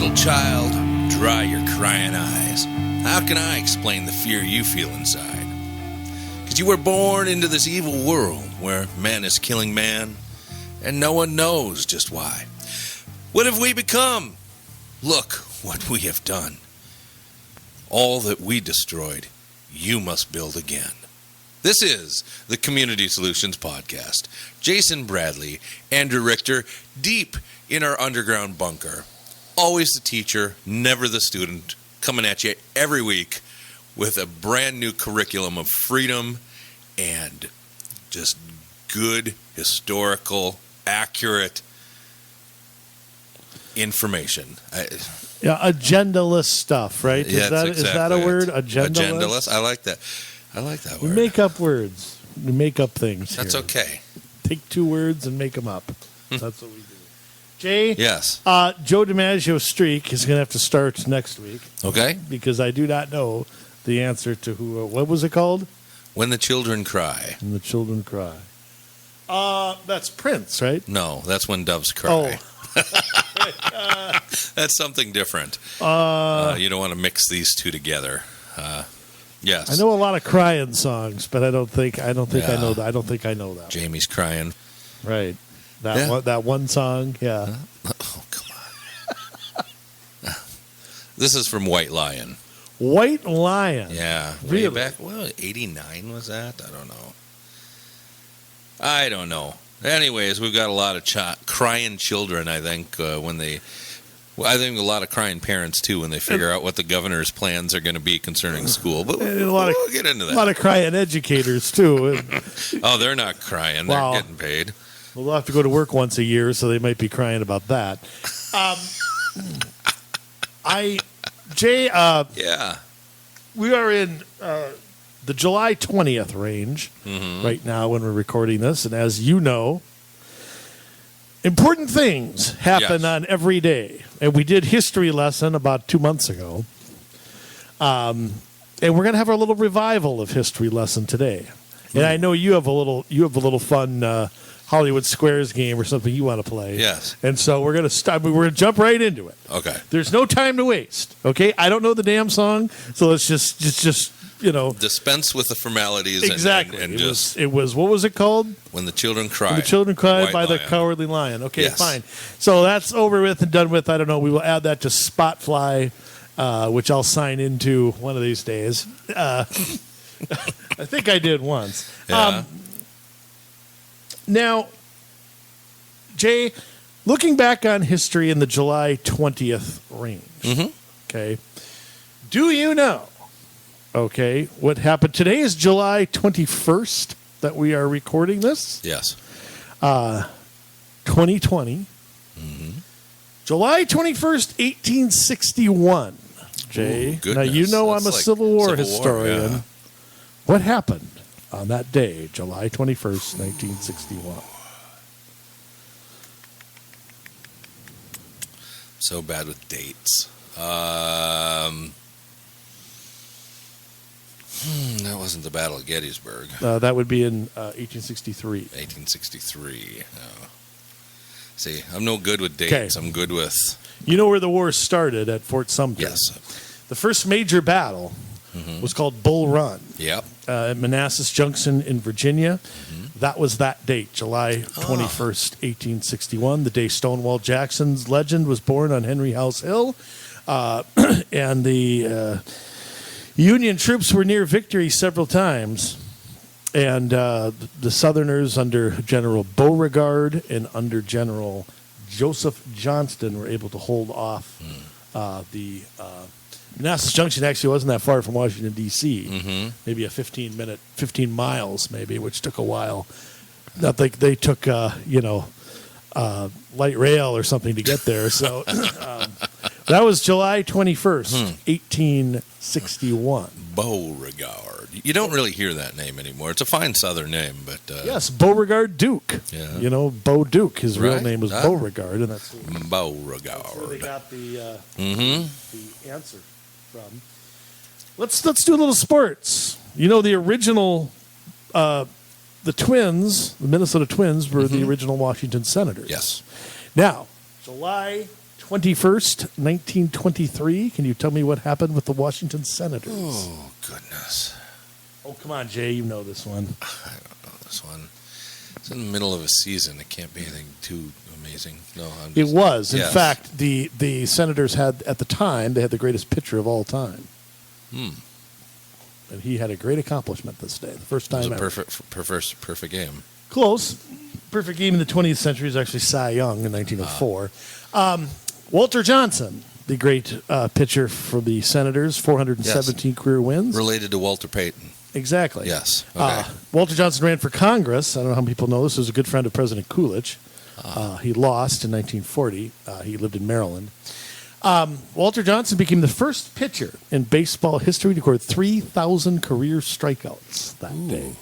Little child, dry your crying eyes. How can I explain the fear you feel inside? Because you were born into this evil world where man is killing man, and no one knows just why. What have we become? Look what we have done. All that we destroyed, you must build again. This is the Community Solutions Podcast. Jason Bradley, Andrew Richter, deep in our underground bunker. Always the teacher, never the student, coming at you every week with a brand new curriculum of freedom and just good, historical, accurate information. Agendaless stuff, right? Is that a word? Agendaless? I like that. I like that word. We make up words. We make up things. That's here. okay. Take two words and make them up. That's what we do. Jay? Yes. Joe DiMaggio's streak is going to have to start next week. Okay. Because I do not know the answer to who. What was it called? When the Children Cry. When the Children Cry. That's Prince, right? No, that's When Doves Cry. Oh. That's something different. You don't want to mix these two together. Yes. I know a lot of crying songs, but I don't think I know that. I don't think I know that. Jamie's crying. Right. That one song, yeah. Oh, come on. This is from White Lion. White Lion. Yeah. Really? Way back, 89 was that? I don't know. Anyways, we've got a lot of crying children, I think, I think a lot of crying parents, too, when they figure out what the governor's plans are going to be concerning school. But we'll get into that. A lot of crying educators, too. Oh, they're not crying. Wow. They're getting paid. Well, they'll have to go to work once a year, so they might be crying about that. Jay, yeah. We are in the July 20th range right now when we're recording this. And as you know, important things happen on every day. And we did history lesson about 2 months ago. And we're going to have our little revival of history lesson today. And I know you have a little fun Hollywood Squares game or something you want to play. Yes. And so we're going to jump right into it. Okay. There's no time to waste. Okay. I don't know the damn song, so let's just dispense with the formalities. Exactly. It was what was it called? When the Children Cry. When the Children Cry White by Lion. the Cowardly Lion. Okay, Yes. fine. So that's over with and done with. I don't know. We will add that to Spotfly, which I'll sign into one of these days. I think I did once. Yeah. Now, Jay, looking back on history in the July 20th range, okay, do you know, okay, what happened? Today is July 21st that we are recording this. Yes. 2020. July 21st, 1861. Jay, Ooh, now you know That's I'm a like Civil War Civil historian. yeah. What happened on that day, July 21st, 1961? So bad with dates. That wasn't the Battle of Gettysburg. That would be in 1863. 1863. See, I'm no good with dates. Okay. I'm good with... You know where the war started, at Fort Sumter. Yes. The first major battle was called Bull Run. Yep. At Manassas Junction in Virginia. That was that date, July 21st, 1861, the day Stonewall Jackson's legend was born on Henry House Hill. And the Union troops were near victory several times. And the Southerners under General Beauregard and under General Joseph Johnston were able to hold off the Manassas Junction actually wasn't that far from Washington, D.C. Maybe a 15 miles maybe, which took a while. Not like they took, light rail or something to get there. So that was July 21st, 1861. Beauregard. You don't really hear that name anymore. It's a fine Southern name, but... yes, Beauregard Duke. Yeah. You know, Beau Duke. His real Right. name was Beauregard, and that's where Beauregard. they got the answer from. Let's do a little sports. You know, the original, the Twins, the Minnesota Twins, were the original Washington Senators. Yes. Now, July 21st, 1923. Can you tell me what happened with the Washington Senators? Oh, goodness. Oh, come on, Jay. You know this one. I don't know this one. It's in the middle of a season. It can't be anything too amazing. No, It was. In Yes. fact, the Senators had, at the time, they had the greatest pitcher of all time. And he had a great accomplishment this day. The first It was time a ever. perfect game. Close. Perfect game in the 20th century is actually Cy Young in 1904. Walter Johnson, the great pitcher for the Senators, 417 career wins. Related to Walter Payton. Exactly. Yes. Okay. Walter Johnson ran for Congress. I don't know how many people know this. He was a good friend of President Coolidge. He lost in 1940. He lived in Maryland. Walter Johnson became the first pitcher in baseball history to record 3,000 career strikeouts that day.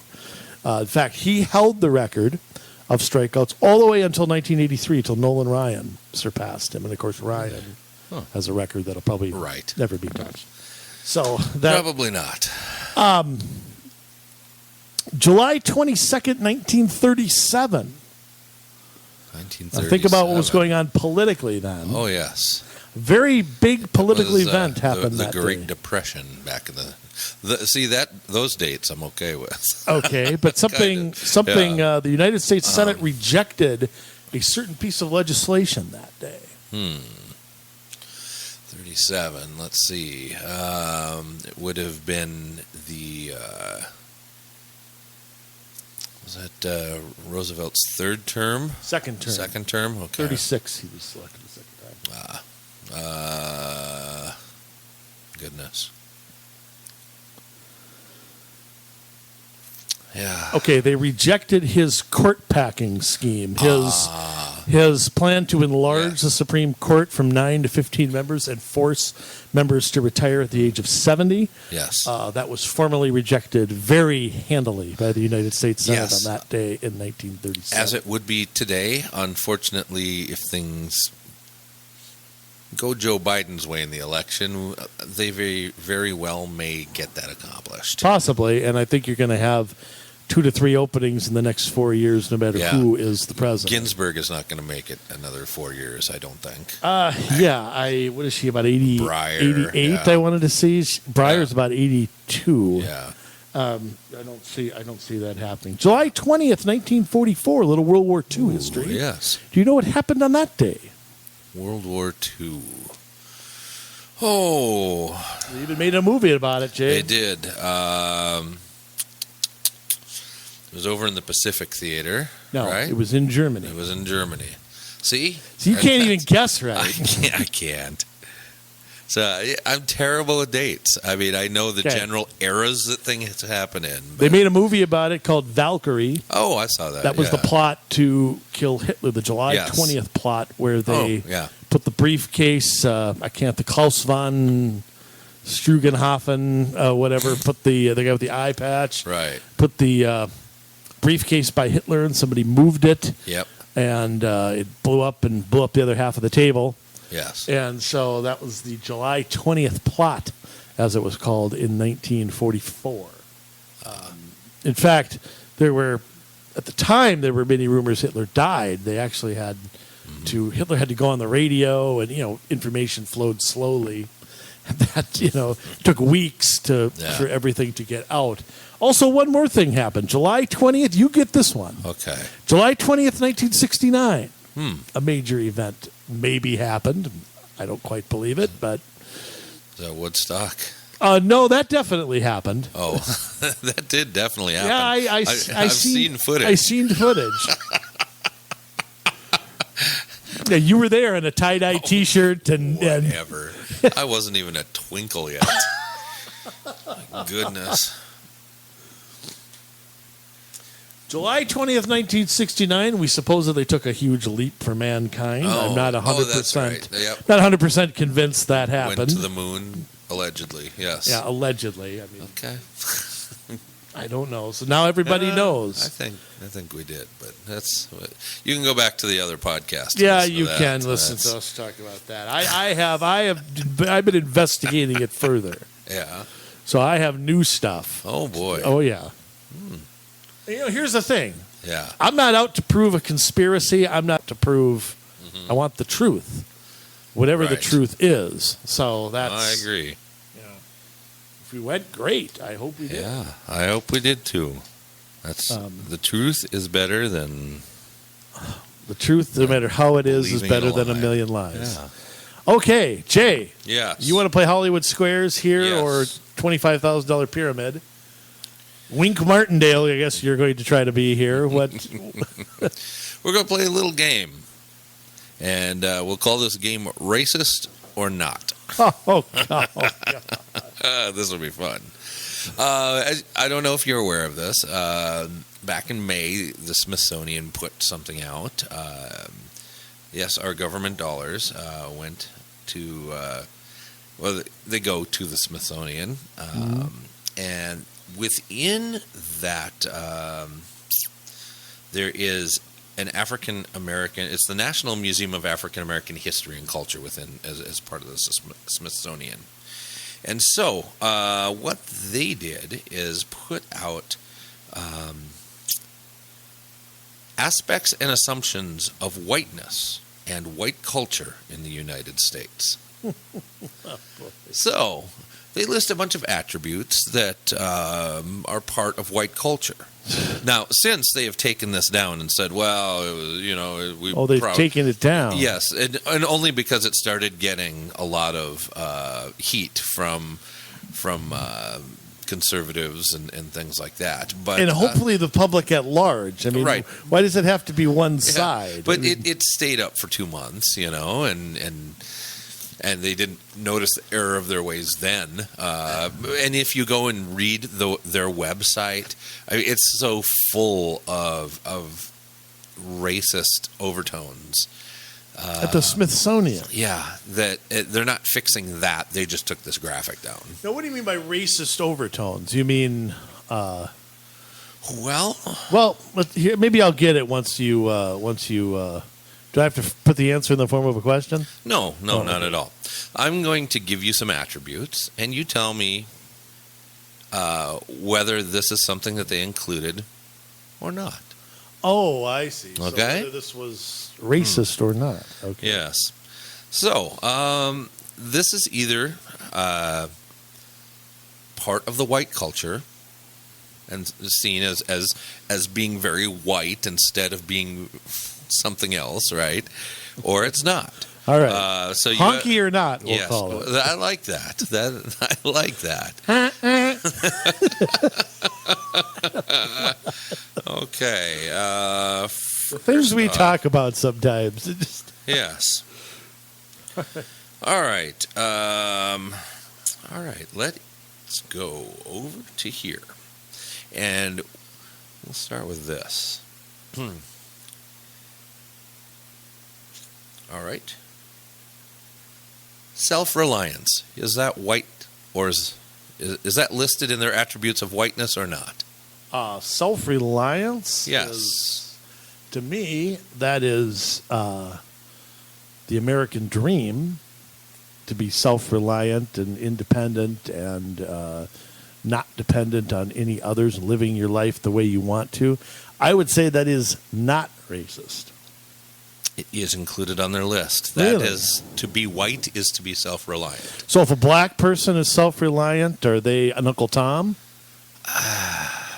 In fact, he held the record of strikeouts all the way until 1983, until Nolan Ryan surpassed him. And, of course, Ryan has a record that'll probably never be touched. So that, Probably not. July 22nd, 1937. 1937. Now think about what was going on politically then. Oh, yes. Very big political Was, event happened the that Great day. Depression back in those dates I'm okay with. Okay, but something yeah. the United States Senate rejected a certain piece of legislation that day. 37. Let's see. It would have been the was that Roosevelt's third term? Second term. Second term. Okay. 36 he was selected the second time. Goodness. Yeah. Okay, they rejected his court packing scheme. His plan to enlarge the Supreme Court from 9 to 15 members and force members to retire at the age of 70. Yes. That was formally rejected very handily by the United States Senate on that day in 1937. As it would be today, unfortunately, if things go Joe Biden's way in the election, they very, very well may get that accomplished. Possibly, and I think you're going to have 2 to 3 openings in the next 4 years, no matter who is the president. Ginsburg is not going to make it another 4 years, I don't think. What is she, about 80, Breyer, 88, I wanted to see. Breyer's about 82. Yeah. I don't see that happening. July 20th, 1944, a little World War II history. Yes. Do you know what happened on that day? World War II. Oh. They even made a movie about it, Jay. They did. It was over in the Pacific Theater, No, right? it was in Germany. It was in Germany. See? So you can't even guess right. I can't. So I'm terrible at dates. I mean, I know the general eras that things happen in. But... They made a movie about it called Valkyrie. Oh, I saw that. That was the plot to kill Hitler, the July 20th plot, where they put the briefcase, the Klaus von Strugenhofen, whatever, put the guy with the eye patch. Right. Put the briefcase by Hitler, and somebody moved it. Yep. And it blew up the other half of the table. Yes. And so that was the July 20th plot, as it was called, in 1944. In fact, at the time, there were many rumors Hitler died. They actually Hitler had to go on the radio, and, information flowed slowly. That, took weeks for everything to get out. Also, one more thing happened. July 20th, you get this one. Okay. July 20th, 1969. A major event maybe happened. I don't quite believe it, but... Is that Woodstock? No, that definitely happened. Oh, that did definitely happen. Yeah, I've seen footage. I've seen footage. Yeah, you were there in a tie-dye T-shirt and whatever. I wasn't even a twinkle yet. My goodness. July 20th, 1969, we supposedly took a huge leap for mankind. I'm not 100%. That's right. Yep. Not 100% convinced that happened. Went to the moon, allegedly. Yes. Yeah, allegedly. I mean, okay. I don't know. So now everybody knows. I think we did, but you can go back to the other podcast. Yeah, you can listen to us talk about that. I've been investigating it further. Yeah. So I have new stuff. Oh boy. Oh yeah. Here's the thing. Yeah. I'm not out to prove a conspiracy. I'm not to prove. I want the truth. whatever the Right. truth is. So that's. I agree. If we went, great. I hope we did. Yeah, I hope we did too. That's the truth is better than The truth, no matter how it is believing better in a than a lie. million lies. Yeah. Okay, Jay. Yes. You want to play Hollywood Squares here Yes. or $25,000 Pyramid? Wink Martindale, I guess you're going to try to be here. What? We're going to play a little game, and we'll call this game "Racist or Not." Oh, God. This will be fun. I don't know if you're aware of this. Back in May, the Smithsonian put something out. Yes, our government dollars went to, they go to the Smithsonian. And within that, there is an African American, it's the National Museum of African American History and Culture within, as part of the Smithsonian. And so, what they did is put out aspects and assumptions of whiteness and white culture in the United States. So, they list a bunch of attributes that are part of white culture. Now, since they have taken this down and said, well, we They've taken it down. Yes, and only because it started getting a lot of heat from conservatives and things like that. But And hopefully the public at large. I mean, right. Why does it have to be one Yeah, side? but it stayed up for 2 months, and they didn't notice the error of their ways then. And if you go and read their website, it's so full of racist overtones. At the Smithsonian. Yeah, that they're not fixing that. They just took this graphic down. Now, what do you mean by racist overtones? You mean... Well, here, maybe I'll get it once you... do I have to put the answer in the form of a question? no, not at all. I'm going to give you some attributes, and you tell me whether this is something that they included or not. Oh, I see. Okay. So whether this was racist or not. Okay. Yes. So, this is either part of the white culture and seen as being very white instead of being something else, right? Or it's not. All right. So Honky or not, we'll yes, call it. I like that. I like that. Okay. The things we talk about sometimes. It just... Yes. All right. All right. Let's go over to here, and we'll start with this. All right. Self-reliance, is that white, or is that listed in their attributes of whiteness or not? Self-reliance? Yes. To me, that is the American dream, to be self-reliant and independent and not dependent on any others, living your life the way you want to. I would say that is not racist. It is included on their list. That Really? is, to be white is to be self-reliant. So if a black person is self-reliant, are they an Uncle Tom?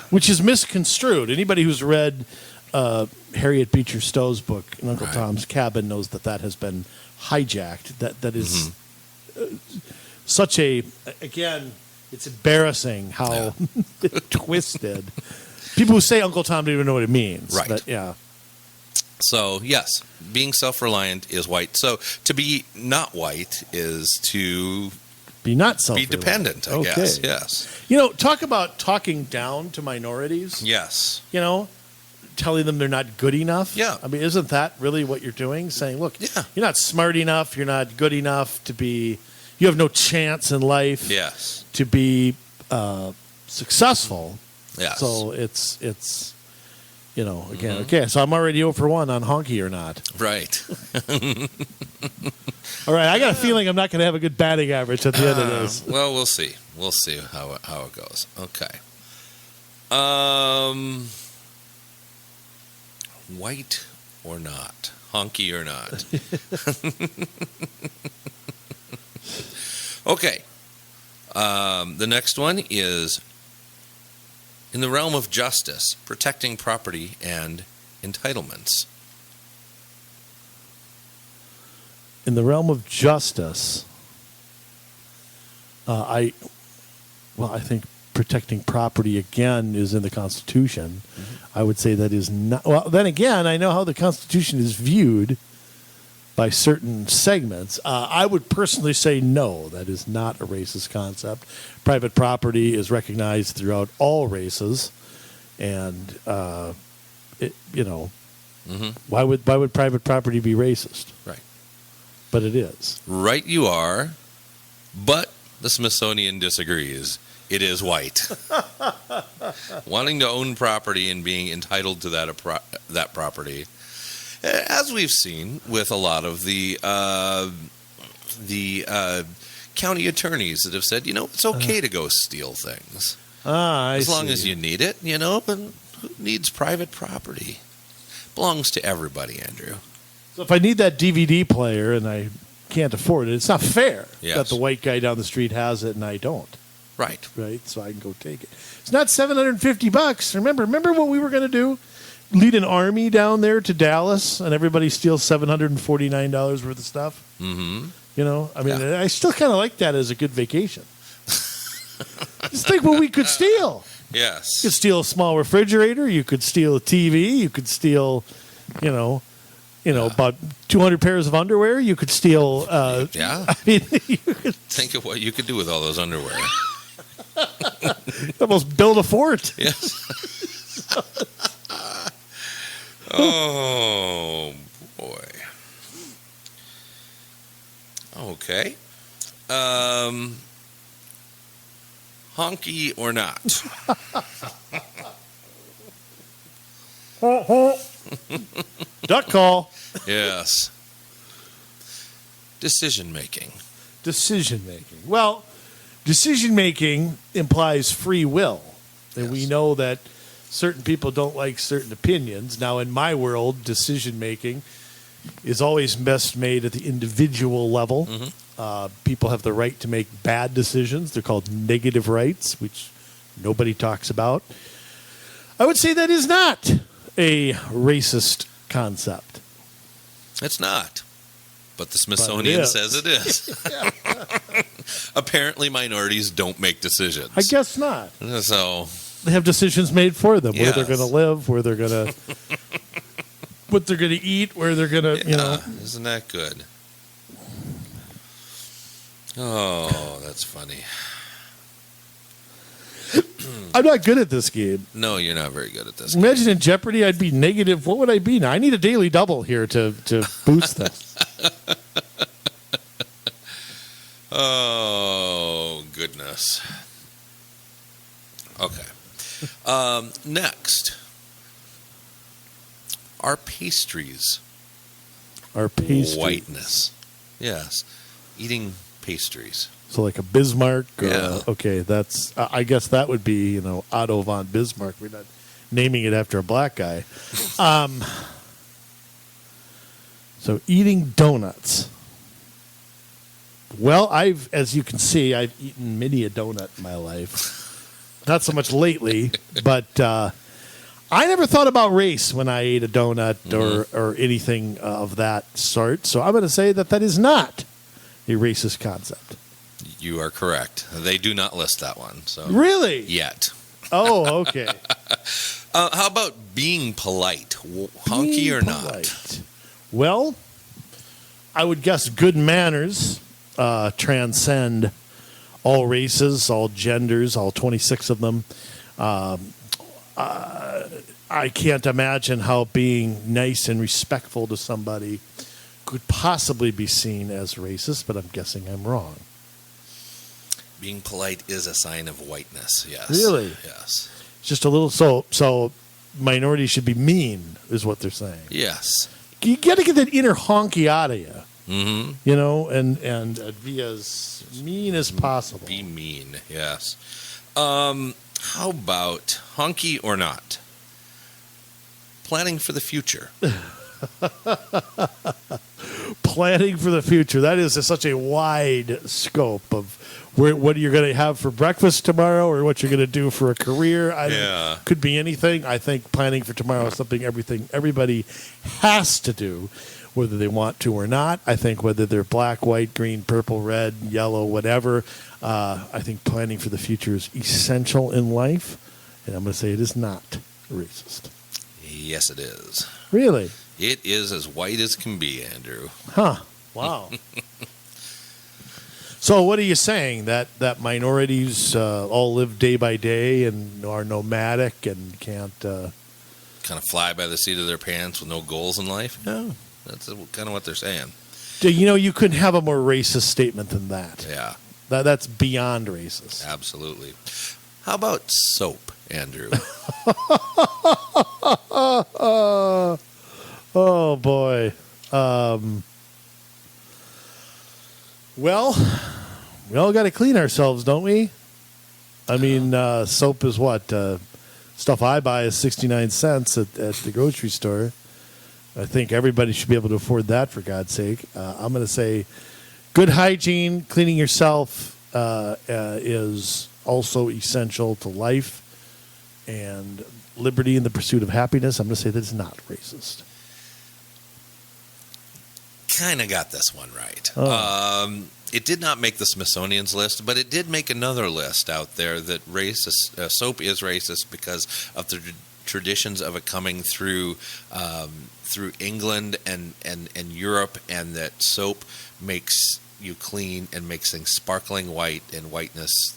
Which is misconstrued. Anybody who's read Harriet Beecher Stowe's book, In Uncle Right. Tom's Cabin, knows that has been hijacked. That is such a... Again, it's embarrassing how twisted. People who say Uncle Tom don't even know what it means. Right. But, yeah. So, yes, being self-reliant is white. So, to be not white is to Be not be self-reliant. dependent, I Okay. guess. Yes. Talk about talking down to minorities. Yes. Telling them they're not good enough. Yeah. I mean, isn't that really what you're doing? Saying, look, Yeah. you're not smart enough. You're not good enough to be. You have no chance in life Yes. to be successful. Yes. So it's again, okay. So I'm already 0 for 1 on honky or not. Right. All right, I got a feeling I'm not going to have a good batting average at the end of this. Well, we'll see. We'll see how it goes. Okay. White or not? Honky or not? Okay. The next one is in the realm of justice, protecting property and entitlements. In the realm of justice, I think protecting property again is in the Constitution. Mm-hmm. I would say that is not. Well, then again, I know how the Constitution is viewed by certain segments. I would personally say no, that is not a racist concept. Private property is recognized throughout all races, and Mm-hmm. why would private property be racist? Right. But it is. Right you are, but the Smithsonian disagrees. It is white. Wanting to own property and being entitled to that property, as we've seen with a lot of the county attorneys that have said, it's okay to go steal things. As long as you need it, but who needs private property? Belongs to everybody, Andrew. So if I need that DVD player and I can't afford it, it's not fair that the white guy down the street has it and I don't. Right. Right, so I can go take it. It's not $750. Remember what we were going to do? Lead an army down there to Dallas and everybody steals $749 worth of stuff? Mm-hmm. I still kind of like that as a good vacation. Just think what we could steal. Yes. You could steal a small refrigerator. You could steal a TV. You could steal, about 200 pairs of underwear. You could steal. You could think of what you could do with all those underwear. Almost build a fort. Yes. Oh boy. Okay. Honky or not? Duck call. Yes. Decision making. Well, decision making implies free will. And we know that certain people don't like certain opinions. Now, in my world, decision making is always best made at the individual level. Mm-hmm. People have the right to make bad decisions. They're called negative rights, which nobody talks about. I would say that is not a racist concept. It's not. But the Smithsonian says it is. Apparently minorities don't make decisions. I guess not. So they have decisions made for them, yes. Where they're going to live, where they're going to what they're going to eat, where they're going to, Isn't that good? Oh, that's funny. I'm not good at this game. No, you're not very good at this Imagine in Jeopardy, I'd be negative. What would I be now? I need a daily double here to boost this. Oh, goodness. Okay. Next. Our pastries. Whiteness. Yes. Eating pastries. So like a Bismarck? Yeah. Okay, that's. I guess that would be, Otto von Bismarck. We're not naming it after a black guy. So eating donuts. Well, as you can see, I've eaten many a donut in my life. Not so much lately, but I never thought about race when I ate a donut or anything of that sort. So I'm going to say that is not a racist concept. You are correct. They do not list that one. So really? Yet. Oh, okay. How about being polite? Honky or not? Well, I would guess good manners transcend all races, all genders, all 26 of them. I can't imagine how being nice and respectful to somebody could possibly be seen as racist, but I'm guessing I'm wrong. Being polite is a sign of whiteness, yes. Really? Yes. Just a little, so minorities should be mean, is what they're saying. Yes. You got to get that inner honky out of you. Mm-hmm. And be as mean as possible. Be mean, yes. How about honky or not? Planning for the future. Planning for the future. That is such a wide scope of what you're going to have for breakfast tomorrow or what you're going to do for a career. Could be anything. I think planning for tomorrow is something everybody has to do, whether they want to or not. I think whether they're black, white, green, purple, red, yellow, whatever, I think planning for the future is essential in life. And I'm going to say it is not racist. Yes, it is. Really? It is as white as can be, Andrew. Huh. Wow. So what are you saying? That minorities all live day by day and are nomadic and can't... kind of fly by the seat of their pants with no goals in life? Yeah, that's kind of what they're saying. You couldn't have a more racist statement than that. Yeah. That's beyond racist. Absolutely. How about soap, Andrew? Oh, boy. Well, we all got to clean ourselves, don't we? I mean, soap is what? Stuff I buy is 69 cents at the grocery store. I think everybody should be able to afford that, for God's sake. I'm going to say good hygiene, cleaning yourself is also essential to life and liberty in the pursuit of happiness. I'm going to say that it's not racist. Kind of got this one right. Oh. It did not make the Smithsonian's list, but it did make another list out there that soap is racist because of the traditions of it coming through England and Europe, and that soap makes you clean and makes things sparkling white, and whiteness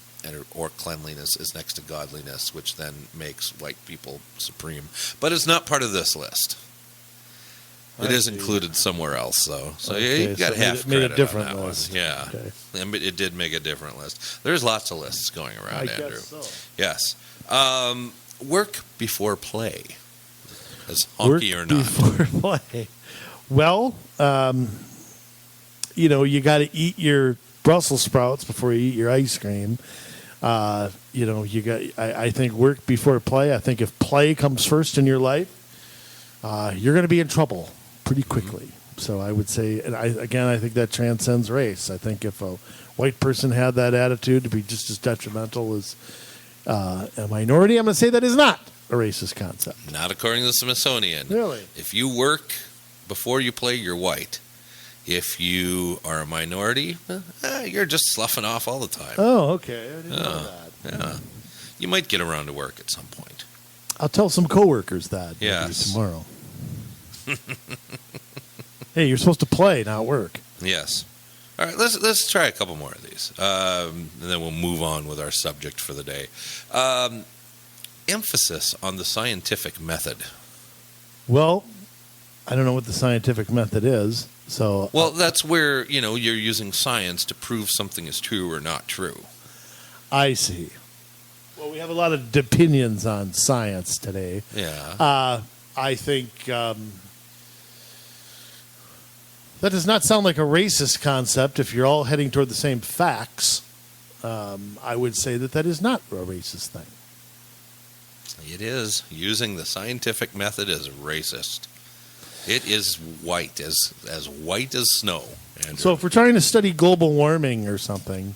or cleanliness is next to godliness, which then makes white people supreme. But it's not part of this list. It is included somewhere else, though. So okay, you got half credit a different on that list. One. Yeah, okay. It did make a different list. There's lots of lists going around, Andrew. Guess so. Yes. Work before play. Is honky or not? Before play. Well, you got to eat your Brussels sprouts before you eat your ice cream. I think work before play. I think if play comes first in your life, you're going to be in trouble pretty quickly. So I would say, and I think that transcends race. I think if a white person had that attitude to be just as detrimental as a minority, I'm going to say that is not a racist concept. Not according to the Smithsonian. Really? If you work before you play, you're white. If you are a minority, you're just sloughing off all the time. Oh, okay. I didn't know that. Yeah. You might get around to work at some point. I'll tell some coworkers that tomorrow. Hey, you're supposed to play, not work. Yes. All right, let's try a couple more of these, and then we'll move on with our subject for the day. Emphasis on the scientific method. Well, I don't know what the scientific method is, so... Well, that's where, you're using science to prove something is true or not true. I see. Well, we have a lot of opinions on science today. Yeah. I think that does not sound like a racist concept if you're all heading toward the same facts. I would say that is not a racist thing. It is. Using the scientific method is racist. It is white, as white as snow, Andrew. So if we're trying to study global warming or something,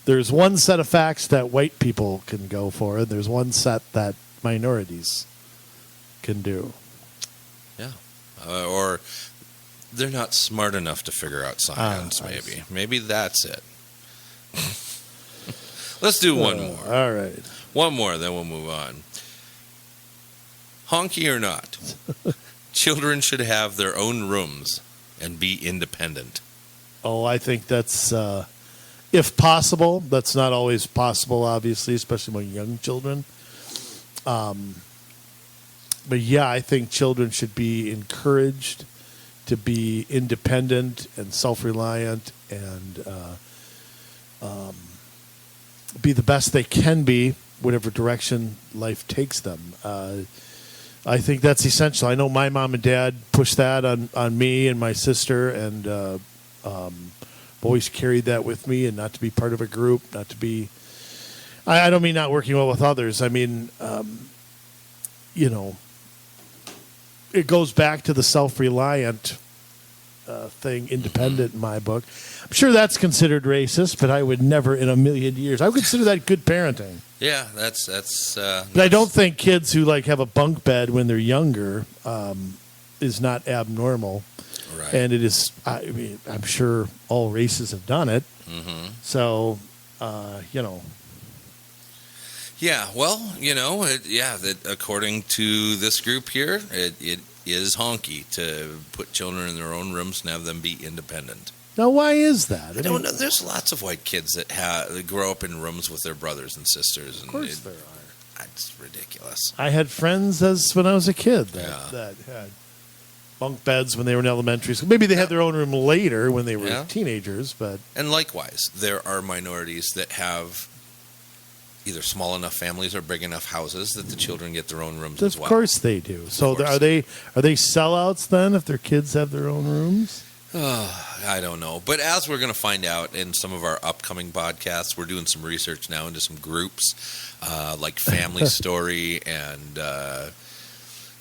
there's one set of facts that white people can go for, and there's one set that minorities can do. Yeah. Or they're not smart enough to figure out science, maybe. Maybe that's it. Let's do one more. All right. One more, then we'll move on. Honky or not, children should have their own rooms and be independent. Oh, I think that's, if possible. That's not always possible, obviously, especially among young children. But yeah, I think children should be encouraged to be independent and self-reliant and be the best they can be, whatever direction life takes them. I think that's essential. I know my mom and dad pushed that on me and my sister, and always carried that with me, and not to be part of a group, not to be... I don't mean not working well with others. I mean, it goes back to the self-reliant thing, independent in my book. I'm sure that's considered racist, but I would never in a million years. I would consider that good parenting. Yeah, that's. But I don't think kids who like have a bunk bed when they're younger is not abnormal. Right. And it is. I mean, I'm sure all races have done it. Mm-hmm. So, Yeah, well, that according to this group here, it is honky to put children in their own rooms and have them be independent. Now, why is that? I don't know. There's lots of white kids that grow up in rooms with their brothers and sisters. And of course there are. It's ridiculous. I had friends when I was a kid that had bunk beds when they were in elementary school. Maybe they had their own room later when they were teenagers, but... And likewise, there are minorities that have either small enough families or big enough houses that the children get their own rooms as well. Of course they do. So are they sellouts then if their kids have their own rooms? I don't know. But as we're going to find out in some of our upcoming podcasts, we're doing some research now into some groups like Family Story and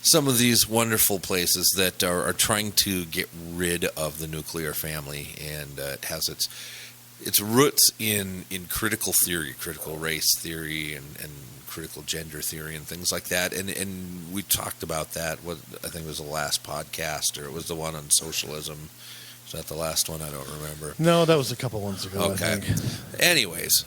some of these wonderful places that are trying to get rid of the nuclear family. And it has its roots in critical theory, critical race theory, and critical gender theory and things like that. And we talked about that. I think it was the last podcast, or it was the one on socialism. Is that the last one? I don't remember. No, that was a couple ones ago. Okay. I think. Anyways,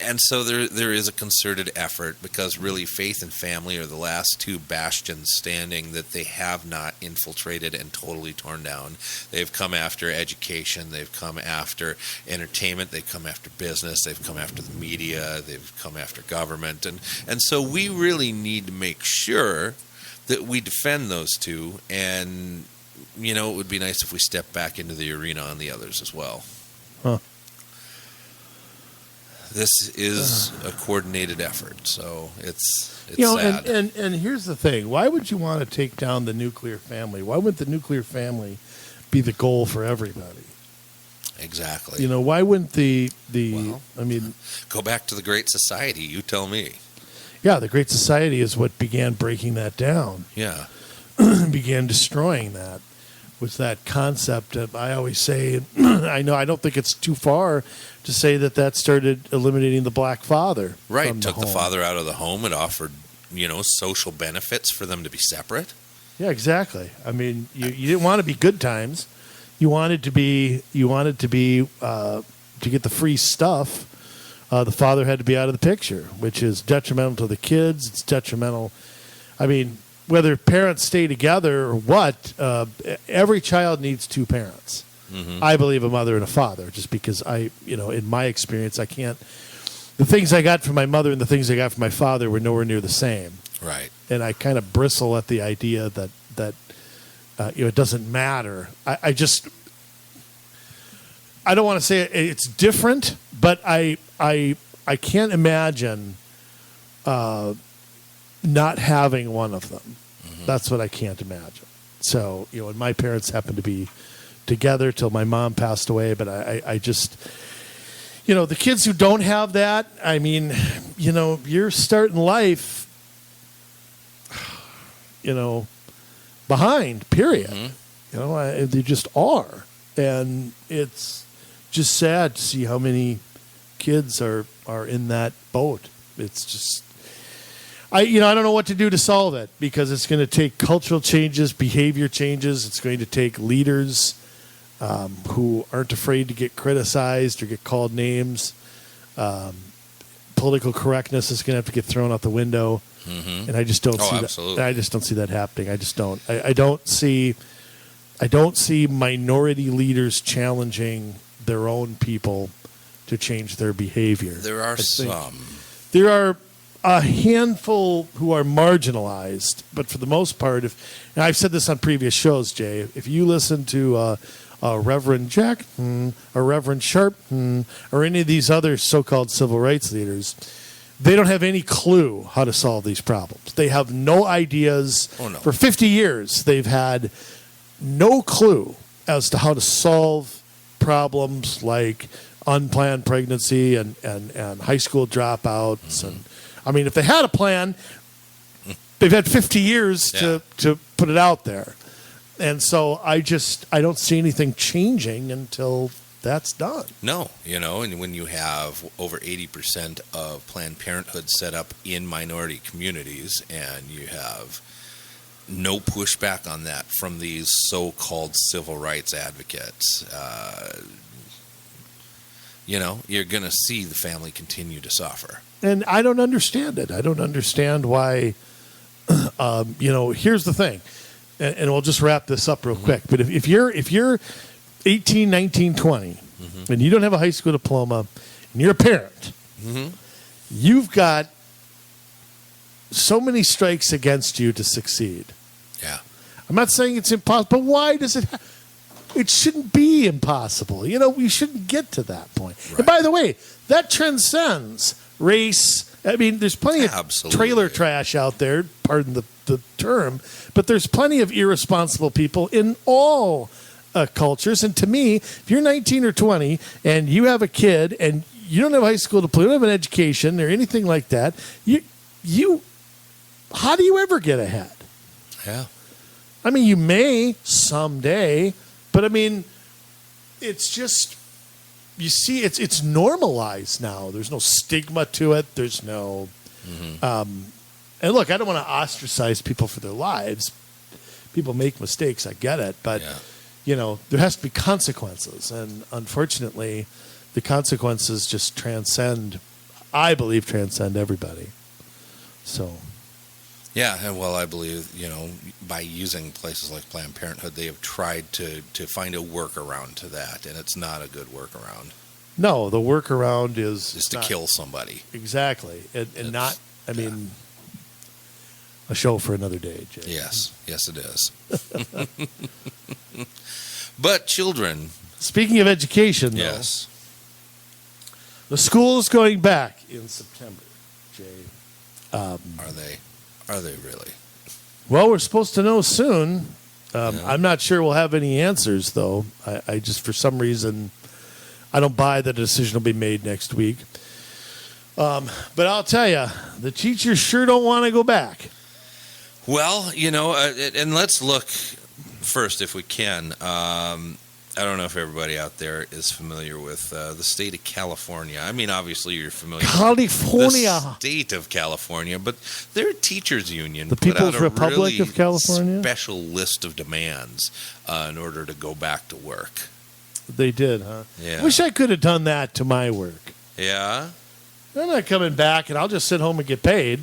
and so there is a concerted effort, because really faith and family are the last two bastions standing that they have not infiltrated and totally torn down. They've come after education. They've come after entertainment. They've come after business. They've come after the media. They've come after government. And so we really need to make sure that we defend those two. And, it would be nice if we step back into the arena on the others as well. Huh. This is a coordinated effort, so it's sad. sad. And here's the thing: why would you want to take down the nuclear family? Why wouldn't the nuclear family be the goal for everybody? Exactly. Why wouldn't go back to the Great Society. You tell me. Yeah, the Great Society is what began breaking that down. Yeah, began destroying that. Was that concept of, I always say, I don't think it's too far to say that started eliminating the black father. Right, took the father out of the home and offered, social benefits for them to be separate. Yeah, exactly. I mean, you didn't want to be good times. You wanted to be to get the free stuff. The father had to be out of the picture, which is detrimental to the kids. It's detrimental. I mean, whether parents stay together or what, every child needs two parents. Mm-hmm. I believe a mother and a father, just because in my experience, I can't. The things I got from my mother and the things I got from my father were nowhere near the same. Right. And I kind of bristle at the idea that it doesn't matter. I don't want to say it's different, but I can't imagine not having one of them. Mm-hmm. That's what I can't imagine. So, and my parents happened to be together till my mom passed away, but I just, the kids who don't have that, I mean, you're starting life, behind, period. Mm-hmm. They just are. And it's just sad to see how many kids are in that boat. It's just, I don't know what to do to solve it, because it's going to take cultural changes, behavior changes. It's going to take leaders who aren't afraid to get criticized or get called names. Political correctness is going to have to get thrown out the window, mm-hmm. and I just don't see absolutely. that. I just don't see that happening. I just don't. I don't see minority leaders challenging their own people to change their behavior. There are some. There are a handful who are marginalized, but for the most part, and I've said this on previous shows, Jay, if you listen to Reverend Jack or Reverend Sharp or any of these other so-called civil rights leaders, they don't have any clue how to solve these problems. They have no ideas. Oh, no. For 50 years, they've had no clue as to how to solve problems like unplanned pregnancy and high school dropouts. Mm-hmm. And I mean, if they had a plan, they've had 50 years Yeah. to put it out there. And so I don't see anything changing until that's done. No, and when you have over 80% of Planned Parenthood set up in minority communities, and you have no pushback on that from these so-called civil rights advocates, you're going to see the family continue to suffer. And I don't understand it. I don't understand why. Here's the thing, and we'll just wrap this up real quick. But if you're 18, 19, 20, and you don't have a high school diploma, and you're a parent, you've got so many strikes against you to succeed. Yeah. I'm not saying it's impossible, but why does it it shouldn't be impossible. We shouldn't get to that point. Right. And by the way, that transcends race. I mean, there's plenty of trailer trash out there, pardon the term, but there's plenty of irresponsible people in all cultures. And to me, if you're 19 or 20 and you have a kid and you don't have a high school diploma, you don't have an education or anything like that, you how do you ever get ahead? Yeah. I mean, you may someday, but I mean, it's just, you see, it's normalized now. There's no stigma to it. There's no, and look, I don't want to ostracize people for their lives. People make mistakes. I get it, but there has to be consequences, and unfortunately, the consequences just transcend everybody. So. Yeah, well, I believe, by using places like Planned Parenthood, they have tried to find a workaround to that, and it's not a good workaround. No, the workaround is to kill somebody. Exactly. And not, a show for another day, Jay. Yes, it is. But children. Speaking of education, yes. The school is going back in September, Jay. Are they? Are they really? Well, we're supposed to know soon. I'm not sure we'll have any answers, though. I just, for some reason, I don't buy that a decision will be made next week. But I'll tell you, the teachers sure don't want to go back. Well, and let's look first, if we can. I don't know if everybody out there is familiar with the state of California. I mean, obviously, you're familiar with the state of California, but their teachers union the put People's out a Republic really of California special list of demands in order to go back to work. They did, huh? Yeah. Wish I could have done that to my work. Yeah? I'm not coming back, and I'll just sit home and get paid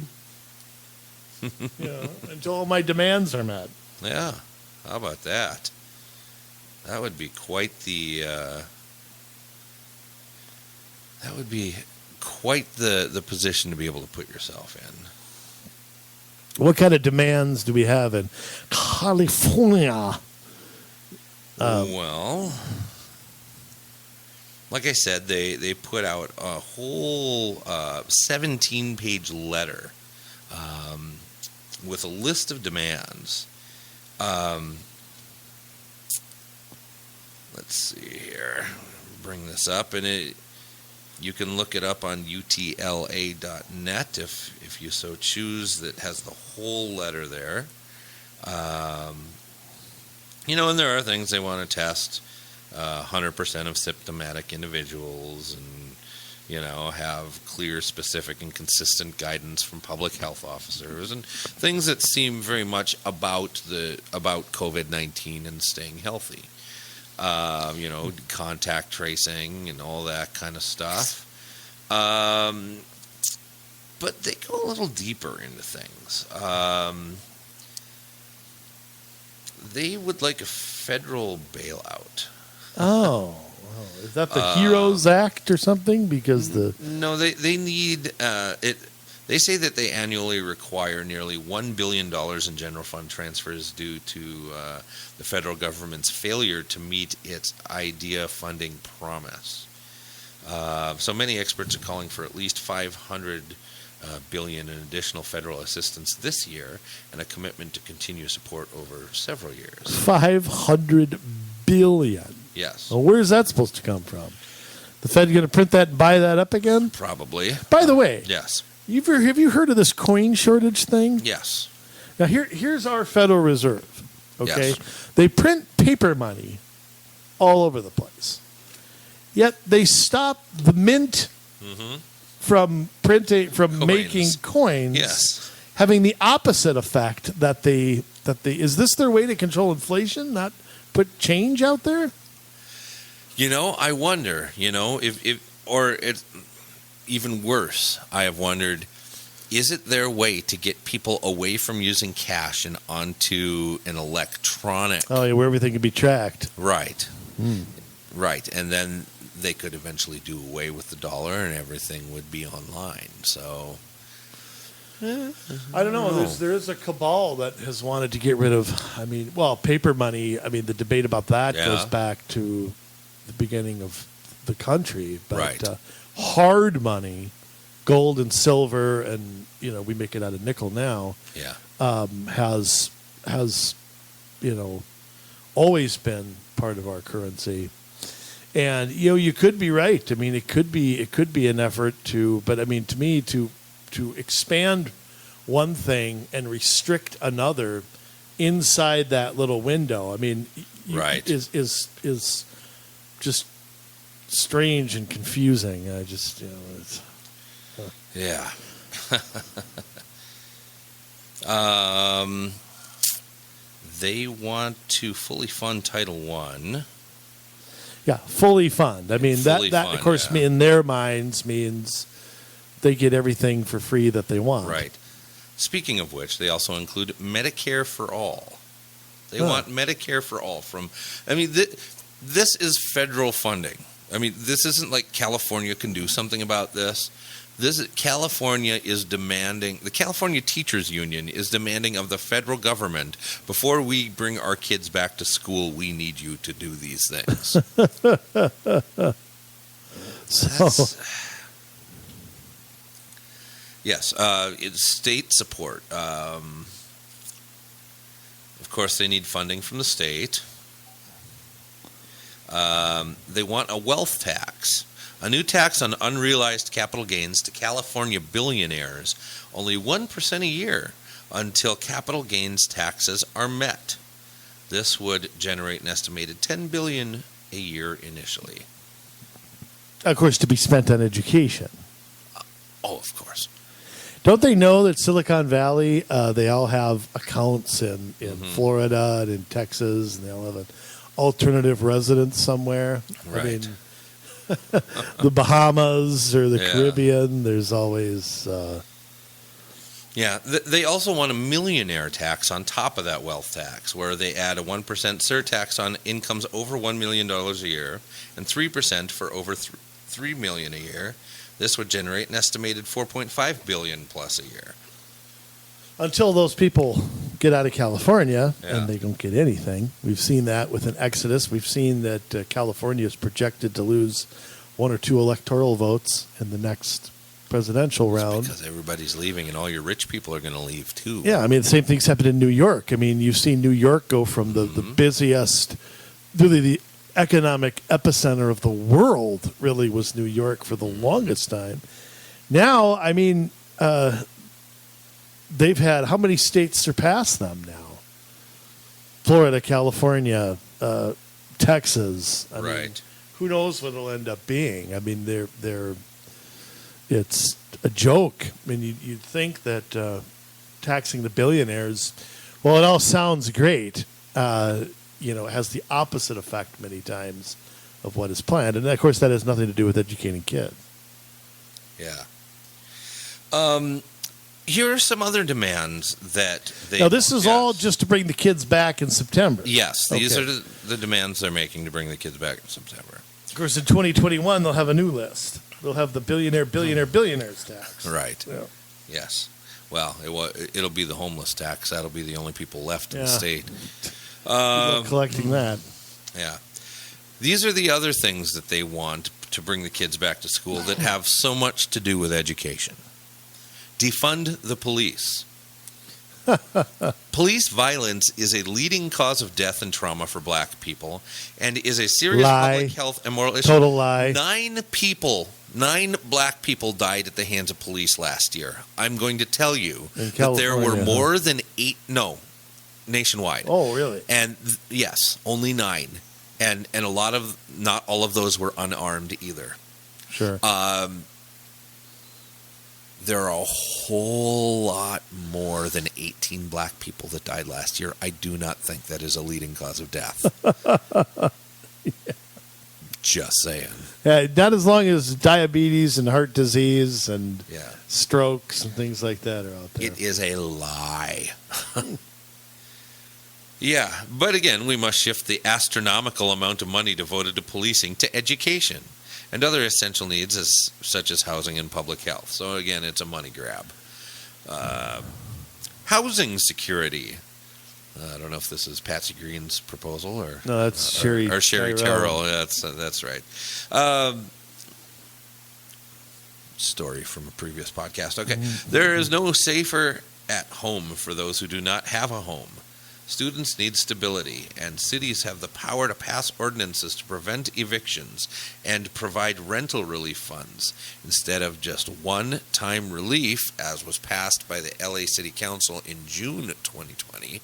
until all my demands are met. Yeah. How about that? That would be quite the position to be able to put yourself in. What kind of demands do we have in California? Well, like I said, they put out a whole 17-page letter with a list of demands. Let's see here. Bring this up, and you can look it up on utla.net if you so choose. That has the whole letter there. And there are things they want to test 100% of symptomatic individuals, and have clear, specific, and consistent guidance from public health officers, and things that seem very much about COVID-19 and staying healthy. Contact tracing and all that kind of stuff. But they go a little deeper into things. They would like a federal bailout. Oh, is that the HEROES Act or something? Because no, they need it. They say that they annually require nearly $1 billion in general fund transfers due to the federal government's failure to meet its IDEA funding promise. So many experts are calling for at least $500 billion in additional federal assistance this year, and a commitment to continue support over several years. $500 billion. Yes. Well, where's that supposed to come from? The Fed going to print that and buy that up again? Probably. By the way. Yes. Have you heard of this coin shortage thing? Yes. Now here's our Federal Reserve. Okay, Yes. they print paper money all over the place. Yet they stop the mint from making coins. Yes. Having the opposite effect that they is this their way to control inflation? Not put change out there? I wonder, if or it's even worse, I have wondered, is it their way to get people away from using cash and onto an electronic? Oh, yeah, where everything can be tracked. Right. Right. And then they could eventually do away with the dollar and everything would be online. So I don't know. There is a cabal that has wanted to get rid of, paper money. The debate about that goes back to the beginning of the country. But right. Hard money, gold and silver, and we make it out of nickel now. Yeah. Has always been part of our currency. And you could be right. It could be an effort to, but to me to expand one thing and restrict another inside that little window. Right. Is just strange and confusing. I just it's. Yeah. They want to fully fund Title I. Yeah, fully fund. Fully that fund, of course yeah. in their minds means they get everything for free that they want. Right. Speaking of which, they also include Medicare for all. They want Medicare for all this is federal funding. This isn't like California can do something about this. California is demanding, the California Teachers Union is demanding of the federal government, before we bring our kids back to school, we need you to do these things. Yes, it's state support. Of course, they need funding from the state. They want a wealth tax. A new tax on unrealized capital gains to California billionaires, only 1% a year until capital gains taxes are met. This would generate an estimated $10 billion a year initially. Of course, to be spent on education. Of course. Don't they know that Silicon Valley, they all have accounts in Florida and in Texas, and they all have an alternative residence somewhere? Right. The Bahamas or the Caribbean, there's always... They also want a millionaire tax on top of that wealth tax, where they add a 1% surtax on incomes over $1 million a year and 3% for over $3 million a year. This would generate an estimated $4.5 billion plus a year. Until those people get out of California and they don't get anything. We've seen that with an exodus. We've seen that California is projected to lose 1 or 2 electoral votes in the next presidential round. Because everybody's leaving and all your rich people are going to leave too. Yeah, the same thing's happened in New York. You've seen New York go from the busiest, really the economic epicenter of the world, really was New York for the longest time. Now, they've had, how many states surpass them now? Florida, California, Texas. Right. Who knows what it'll end up being? It's a joke. You'd think that taxing the billionaires, well, it all sounds great. It has the opposite effect many times of what is planned. And, of course, that has nothing to do with educating kids. Yeah. Here are some other demands that they... Now, this is all just to bring the kids back in September. Yes, these are the demands they're making to bring the kids back in September. Of course, in 2021, they'll have a new list. They'll have the billionaires tax. Right. Yeah. Yes. Well, it'll be the homeless tax. That'll be the only people left in the state. Collecting that. Yeah. These are the other things that they want to bring the kids back to school that have so much to do with education. Defund the police. Police violence is a leading cause of death and trauma for black people and is a serious public health and moral issue. Total lie. 9 people 9 black people died at the hands of police last year. I'm going to tell you In that there were California, more than 8, no, nationwide. Oh, really? And yes, only 9. And a lot of, not all of those were unarmed either. Sure. There are a whole lot more than 18 black people that died last year. I do not think that is a leading cause of death. Yeah. Just saying. Not as long as diabetes and heart disease and Yeah. strokes and things like that are out there. It is a lie. Yeah, but again, we must shift the astronomical amount of money devoted to policing to education and other essential needs such as housing and public health. So again, it's a money grab. Housing security. I don't know if this is Patsy Green's proposal or No, that's Sherry or Sherry Tyrrell. Terrell. That's right. Story from a previous podcast. Okay, There is no safer at home for those who do not have a home. Students need stability, and cities have the power to pass ordinances to prevent evictions and provide rental relief funds instead of just one-time relief, as was passed by the LA City Council in June 2020.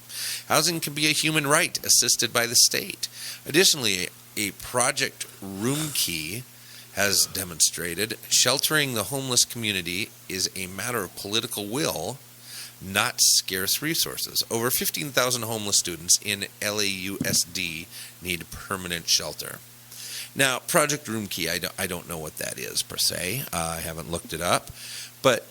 Housing can be a human right assisted by the state. Additionally, a Project Room Key has demonstrated sheltering the homeless community is a matter of political will, not scarce resources. Over 15,000 homeless students in LAUSD need permanent shelter. Now, Project Room Key, I don't know what that is per se. I haven't looked it up, but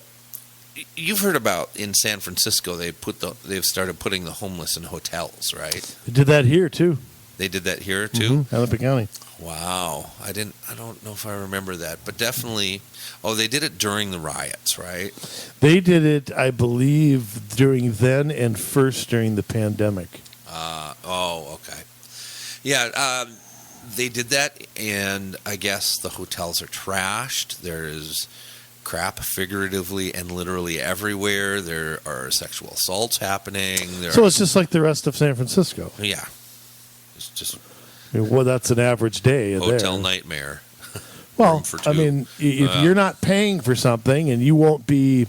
you've heard about in San Francisco they've started putting the homeless in hotels, right? They did that here too. They did that here too. Hennepin County. Wow, I don't know if I remember that, but definitely. Oh, they did it during the riots, right? They did it, I believe, during then and first during the pandemic. Okay. Yeah, they did that, and I guess the hotels are trashed. There's crap figuratively and literally everywhere. There are sexual assaults happening. So it's just like the rest of San Francisco. Yeah. It's just Well, that's an average day. hotel there. nightmare. Well, for two. I mean, if you're not paying for something, and you won't be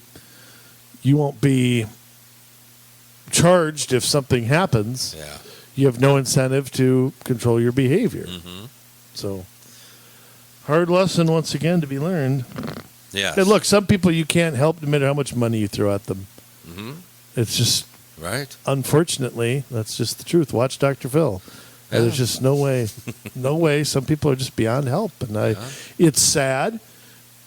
charged if something happens. Yeah. You have no incentive to control your behavior. Mm-hmm. So, hard lesson once again to be learned. Yeah. And look, some people you can't help no matter how much money you throw at them. Mm-hmm. It's just, right. unfortunately, that's just the truth. Watch Dr. Phil. Yeah. There's just no way. Some people are just beyond help, and it's sad.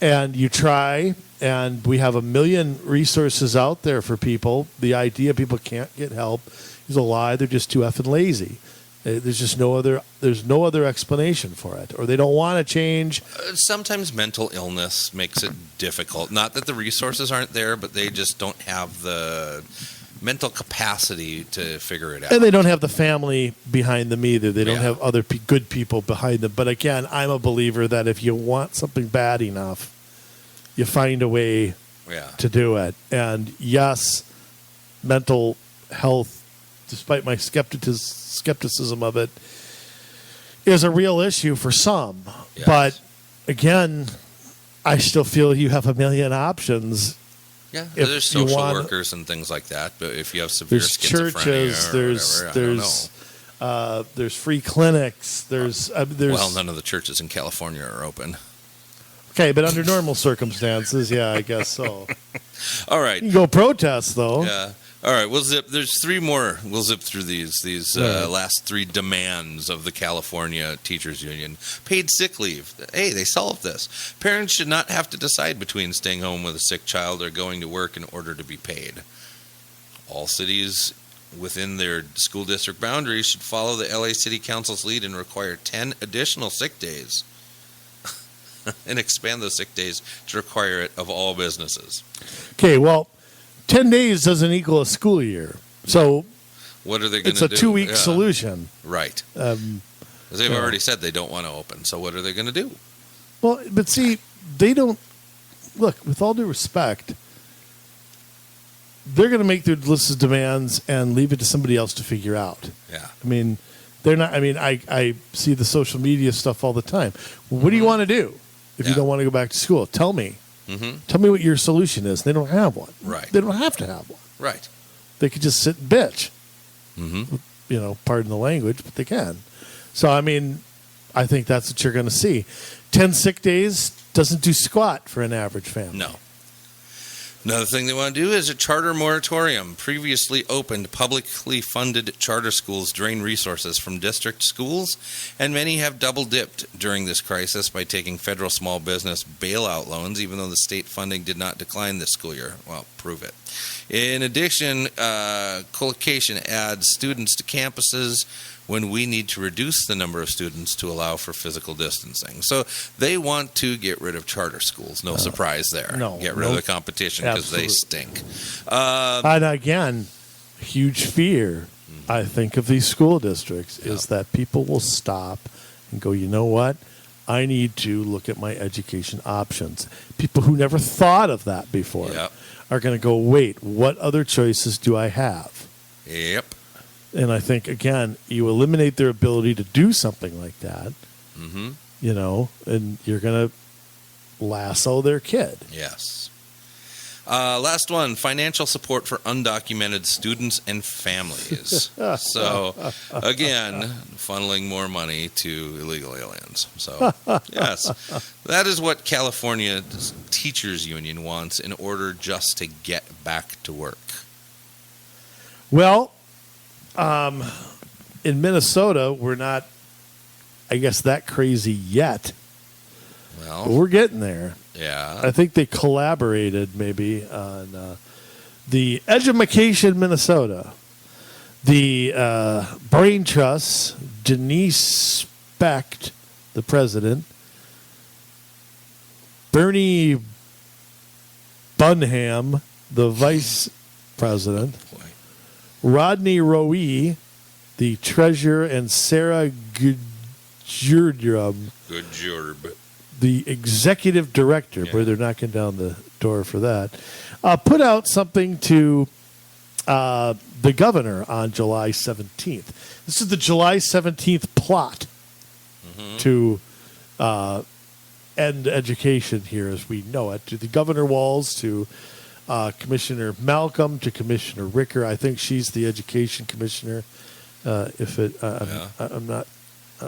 And you try, and we have a million resources out there for people. The idea people can't get help is a lie. They're just too effing lazy. There's just no other explanation for it, or they don't want to change. Sometimes mental illness makes it difficult. Not that the resources aren't there, but they just don't have the mental capacity to figure it out. And they don't have the family behind them either. They don't Yeah. have other good people behind them. But again, I'm a believer that if you want something bad enough, you find a way to do it. And yes, mental health, despite my skepticism of it, is a real issue for some. Yes. But again, I still feel you have a million options. Yeah, If there's you social want- workers and things like that. But if you have severe There's schizophrenia churches. or whatever, I don't know. There's free clinics. There's Well, none of the churches in California are open. okay, but under normal circumstances, yeah, I guess so. All right. You can go protest though. Yeah. All right. We'll zip. There's 3 more. We'll zip through these Right. last 3 demands of the California Teachers Union. Paid sick leave. Hey, they solved this. Parents should not have to decide between staying home with a sick child or going to work in order to be paid. All cities within their school district boundaries should follow the LA City Council's lead and require 10 additional sick days and expand those sick days to require it of all businesses. Okay, well, 10 days doesn't equal a school year, so What are they going it's to a do? 2-week Yeah. solution. Right. 'Cause they've yeah. already said they don't want to open. So what are they going to do? Well, but see, they don't look. With all due respect, they're going to make their list of demands and leave it to somebody else to figure out. Yeah. I mean, they're not. I mean, I see the social media stuff all the time. Well, what do you want to do? if Yeah. you don't want to go back to school? Tell me. Mm-hmm. Tell me what your solution is. They don't have one. Right. They don't have to have one. Right. They could just sit and bitch. Mm-hmm. You know, pardon the language, but they can. So, I mean, I think that's what you're going to see. 10 sick days doesn't do squat for an average family. No. Another thing they want to do is a charter moratorium. Previously opened publicly funded charter schools drain resources from district schools, and many have double-dipped during this crisis by taking federal small business bailout loans, even though the state funding did not decline this school year. Well, prove it. In addition, collocation adds students to campuses when we need to reduce the number of students to allow for physical distancing. So they want to get rid of charter schools. No surprise there. No. Get rid of the competition because they Absolutely. stink. And again, huge fear, I think, of these school districts is that people will stop and go, you know what? I need to look at my education options. People who never thought of that before Yep. are going to go, wait, what other choices do I have? Yep. And I think, again, you eliminate their ability to do something like that, Mm-hmm. you know, and you're going to lasso their kid. Yes. Last one, financial support for undocumented students and families. So, again, funneling more money to illegal aliens. So, yes, that is what California Teachers Union wants in order just to get back to work. Well, in Minnesota, we're not, I guess, that crazy yet. But Well, we're getting there. yeah. I think they collaborated maybe on the Education Minnesota. The Brain Trust, Denise Specht, the president, Bernie Bunham, the vice president, Boy. Rodney Rowe, the treasurer, and Sarah Gudjurdrum, Good job. the executive director, Yeah. where they're knocking down the door for that, put out something to the governor on July 17th. This is the July 17th plot to end education here as we know it. To the Governor Walz, to Commissioner Malcolm, to Commissioner Ricker. I think she's the education commissioner. I'm not.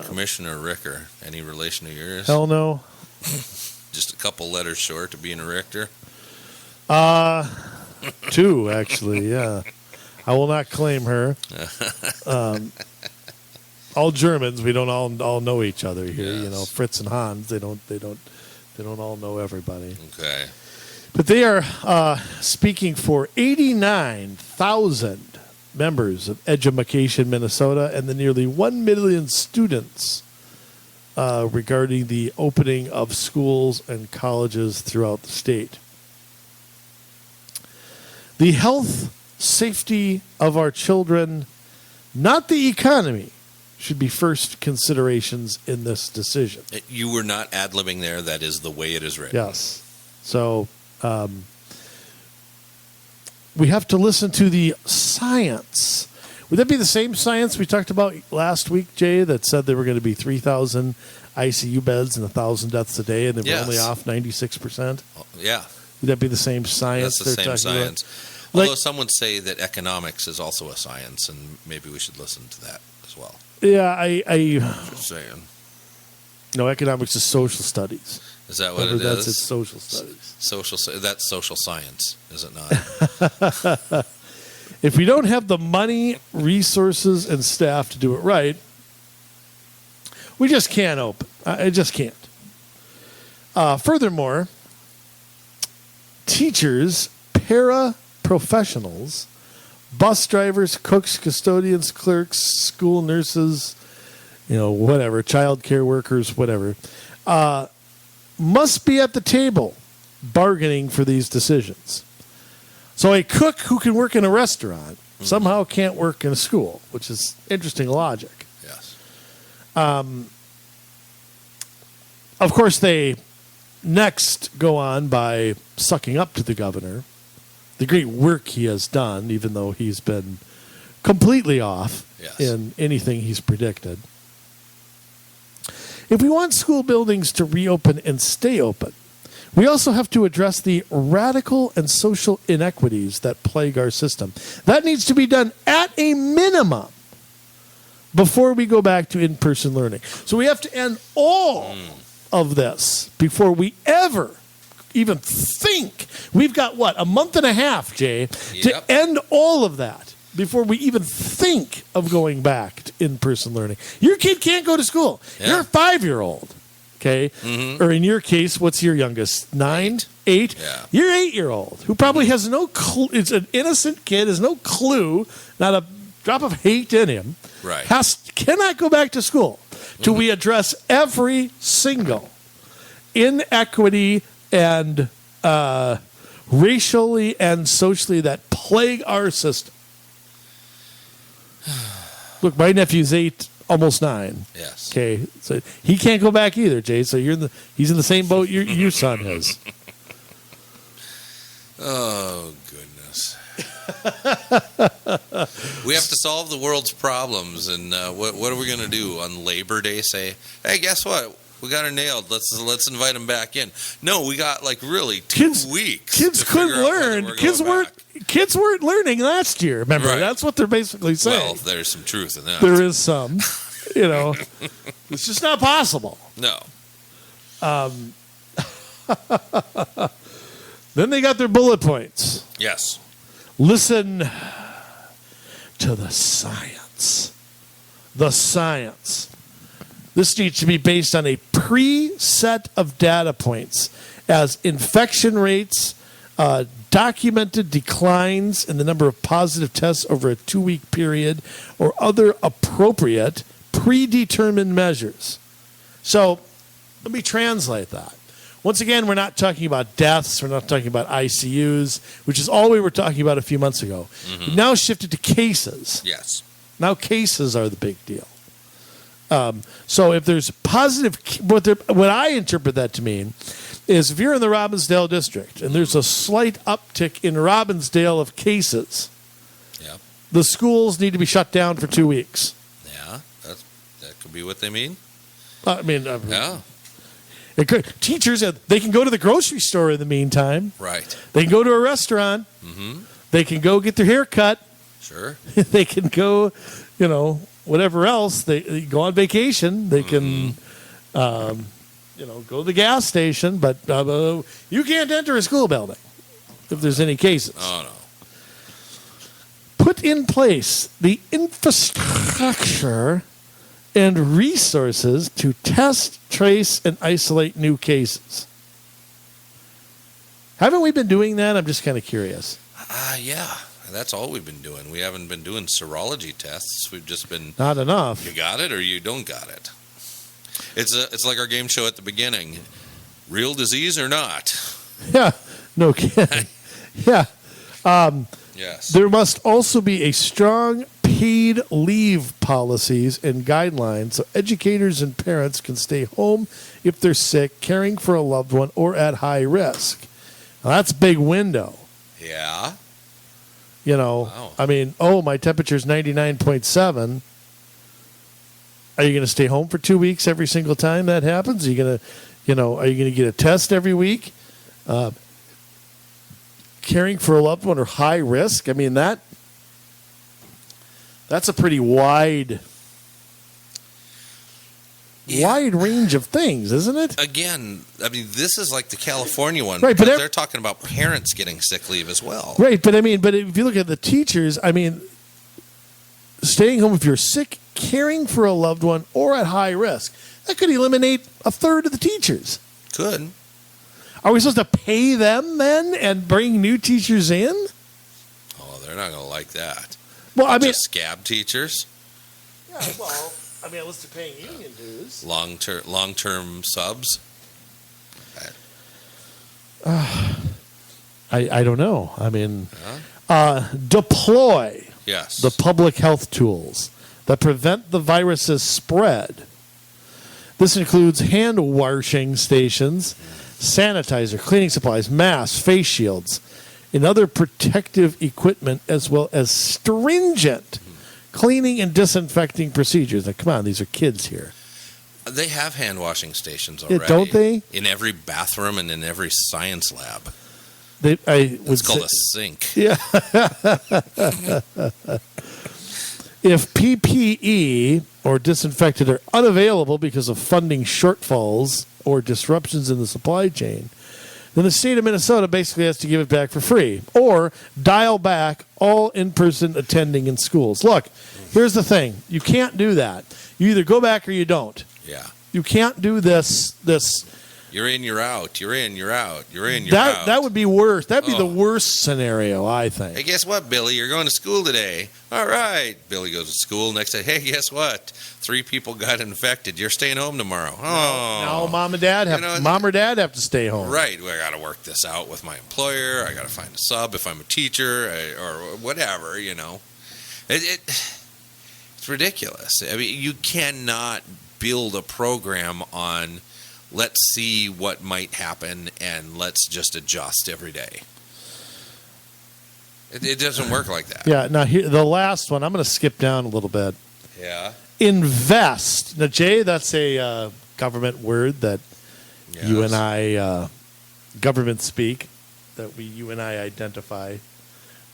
Commissioner Ricker, any relation to yours? Hell no. Just a couple letters short of being a Richter. Two, actually, yeah. I will not claim her. All Germans, we don't all know each other here. Yes. You know, Fritz and Hans, they don't all know everybody. Okay. But they are speaking for 89,000 members of Education Minnesota and the nearly 1 million students regarding the opening of schools and colleges throughout the state. The health, safety of our children, not the economy, should be first considerations in this decision. You were not ad-libbing there. That is the way it is written. Yes. So we have to listen to the science. Would that be the same science we talked about last week, Jay, that said there were going to be 3,000 ICU beds and 1,000 deaths a day, and they were Yes. only off 96%? Yeah, Would that be the same science? that's the they're same talking about? science. Like- Although some would say that economics is also a science, and maybe we should listen to that as well. Yeah, I Just saying. no, economics is social studies. Is that what Remember, it that's is? its social studies. That's social science, is it not? If we don't have the money, resources, and staff to do it right, we just can't open. I just can't. Furthermore, teachers, paraprofessionals, bus drivers, cooks, custodians, clerks, school nurses, whatever, child care workers, whatever, must be at the table bargaining for these decisions. So a cook who can work in a restaurant somehow can't work in a school, which is interesting logic. Yes. Of course, they next go on by sucking up to the governor, the great work he has done, even though he's been completely off Yes. in anything he's predicted. If we want school buildings to reopen and stay open, we also have to address the radical and social inequities that plague our system. That needs to be done at a minimum before we go back to in-person learning. So we have to end all of this before we ever even think. We've got, a month and a half, Jay, to end all of that before we even think of going back to in-person learning. Your kid can't go to school. Yeah. You're a 5-year-old. Okay, or in your case, what's your youngest? 9, 8. Yeah. Your 8-year-old who probably has no clue. It's an innocent kid, has no clue, not a drop of hate in him. Right. Cannot go back to school till we address every single inequity and racially and socially that plague our system. Look, my nephew's 8. Almost 9. Yes. Okay, so he can't go back either, Jay. So he's in the same boat your son is. Oh goodness. We have to solve the world's problems, and what are we going to do on Labor Day? Say, hey, guess what? We got her nailed. Let's invite him back in. No, we got really 2 weeks. Kids couldn't learn. Kids weren't learning last year. Remember, that's what they're basically saying. Well, there's some truth in that. There is some. It's just not possible. No. Then they got their bullet points. Yes. Listen to the science. The science. This needs to be based on a preset of data points as infection rates, documented declines in the number of positive tests over a 2-week period, or other appropriate predetermined measures. So let me translate that. Once again, we're not talking about deaths. We're not talking about ICUs, which is all we were talking about a few months ago. We've now shifted to cases. Yes. Now cases are the big deal. So if there's positive, what I interpret that to mean is if you're in the Robbinsdale district and there's a slight uptick in Robbinsdale of cases, the schools need to be shut down for 2 weeks. Yeah, that could be what they mean. Teachers, they can go to the grocery store in the meantime. Right. They can go to a restaurant. They can go get their hair cut. Sure. They can go, whatever else. They go on vacation. They can, go to the gas station. But you can't enter a school building if there's any cases. Oh, no. Put in place the infrastructure and resources to test, trace, and isolate new cases. Haven't we been doing that? I'm just kind of curious. Yeah. That's all we've been doing. We haven't been doing serology tests. We've just been... Not enough. You got it or you don't got it. It's like our game show at the beginning. Real disease or not? Yeah. No kidding. Yeah. Yes. There must also be a strong paid leave policies and guidelines so educators and parents can stay home if they're sick, caring for a loved one, or at high risk. Now, that's a big window. Yeah. Wow. My temperature's 99.7. Are you going to stay home for 2 weeks every single time that happens? Are you going to get a test every week? Caring for a loved one or high risk? That's a pretty wide range of things, isn't it? Again, this is like the California one. Right, but they're talking about parents getting sick leave as well. Right, but if you look at the teachers, staying home if you're sick, caring for a loved one, or at high risk, that could eliminate a third of the teachers. Could. Are we supposed to pay them then and bring new teachers in? Oh, they're not going to like that. Well, just scab teachers. Yeah, well, unless they're paying union dues. Long-term subs. I don't know. Deploy the public health tools that prevent the virus's spread. This includes hand washing stations, sanitizer, cleaning supplies, masks, face shields, and other protective equipment, as well as stringent cleaning and disinfecting procedures. Now, come on, these are kids here. They have hand washing stations already. Don't they? In every bathroom and in every science lab. It's called a sink. Yeah. If PPE or disinfectant are unavailable because of funding shortfalls or disruptions in the supply chain, then the state of Minnesota basically has to give it back for free or dial back all in-person attending in schools. Look, here's the thing. You can't do that. You either go back or you don't. Yeah. You can't do this. You're in, you're out. You're in, you're out. You're in, you're out. That would be worse. That'd be the worst scenario, I think. Hey, guess what, Billy? You're going to school today. All right. Billy goes to school. Next day, hey, guess what? 3 people got infected. You're staying home tomorrow. Oh. No, mom or dad have to stay home. Right. Well, I got to work this out with my employer. I got to find a sub if I'm a teacher or whatever, It's ridiculous. I mean, you cannot build a program on let's see what might happen and let's just adjust every day. It doesn't work like that. Yeah. Now, here, the last one, I'm going to skip down a little bit. Yeah. Invest. Now, Jay, that's a government word that you and I, government speak, that you and I identify.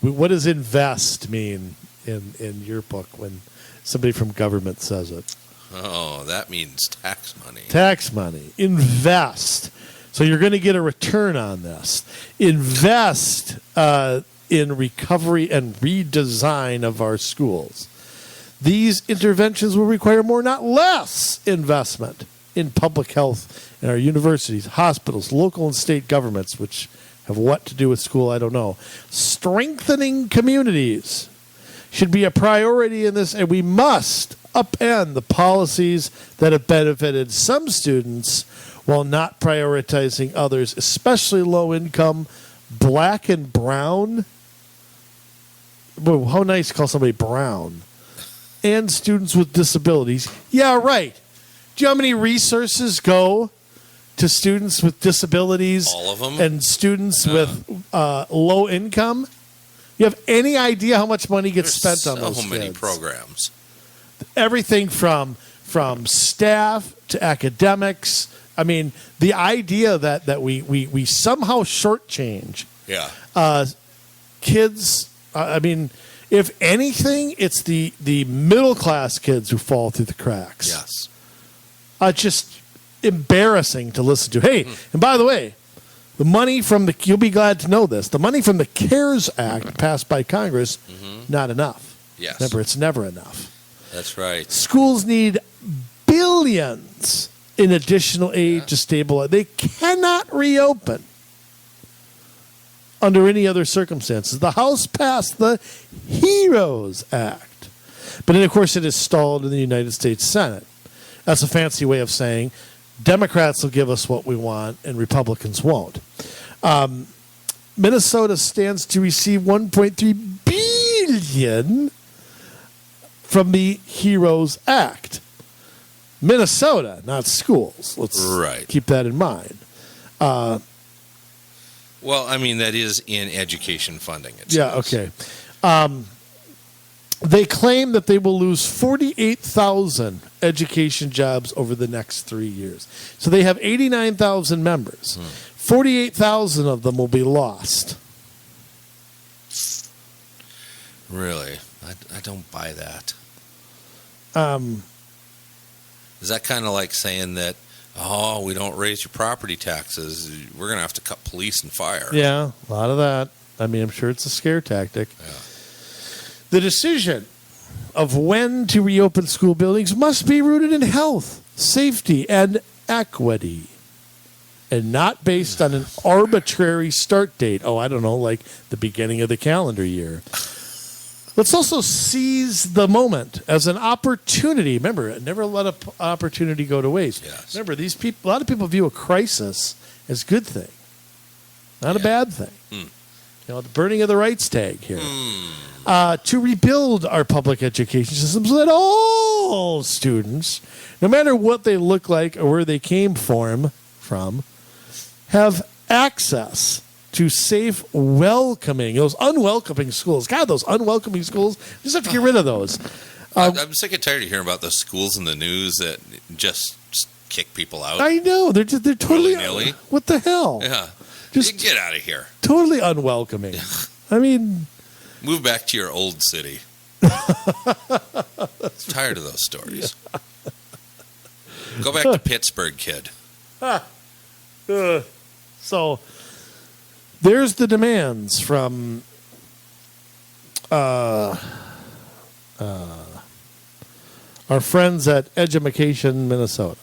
What does invest mean in your book when somebody from government says it? Oh, that means tax money. Tax money. Invest. So you're going to get a return on this. Invest in recovery and redesign of our schools. These interventions will require more, not less, investment in public health in our universities, hospitals, local and state governments, which have what to do with school, I don't know. Strengthening communities should be a priority in this, and we must upend the policies that have benefited some students while not prioritizing others, especially low-income, black and brown. Whoa, how nice to call somebody brown. And students with disabilities. Yeah, right. Do you know how many resources go to students with disabilities? All of them? And students with low income? You have any idea how much money gets spent on those kids? So many programs. Everything from staff to academics. I mean, the idea that we somehow shortchange kids. I mean, if anything, it's the middle class kids who fall through the cracks. Yes. Just embarrassing to listen to. Hey, and by the way, the money from you'll be glad to know this, the money from the CARES Act passed by Congress, not enough. Yes. Remember, it's never enough. That's right. Schools need billions in additional aid to stabilize. They cannot reopen under any other circumstances. The House passed the HEROES Act. But then, of course, it is stalled in the United States Senate. That's a fancy way of saying Democrats will give us what we want and Republicans won't. Minnesota stands to receive $1.3 billion from the HEROES Act. Minnesota, not schools. Let's keep that in mind. Well, I mean, that is in education funding. Okay. They claim that they will lose 48,000 education jobs over the next 3 years. So they have 89,000 members. 48,000 of them will be lost. Really? I don't buy that. Is that kind of like saying that, we don't raise your property taxes, we're going to have to cut police and fire? Yeah, a lot of that. I mean, I'm sure it's a scare tactic. Yeah. The decision of when to reopen school buildings must be rooted in health, safety, and equity, and not based on an arbitrary start date. Oh, I don't know, like the beginning of the calendar year. Let's also seize the moment as an opportunity. Remember, never let an opportunity go to waste. Yes. Remember, these people. A lot of people view a crisis as a good thing, not a bad thing. The burning of the rights tag here. To rebuild our public education systems so that all students, no matter what they look like or where they came from, have access to safe, welcoming, those unwelcoming schools. God, those unwelcoming schools, just have to get rid of those. I'm sick and tired of hearing about the schools in the news that just kick people out. I know they're totally willy-nilly. What the hell? Yeah, Just get out of here. Totally unwelcoming. I mean, move back to your old city. Tired of those stories. Yeah. Go back to Pittsburgh, kid. So there's the demands from our friends at Education Minnesota.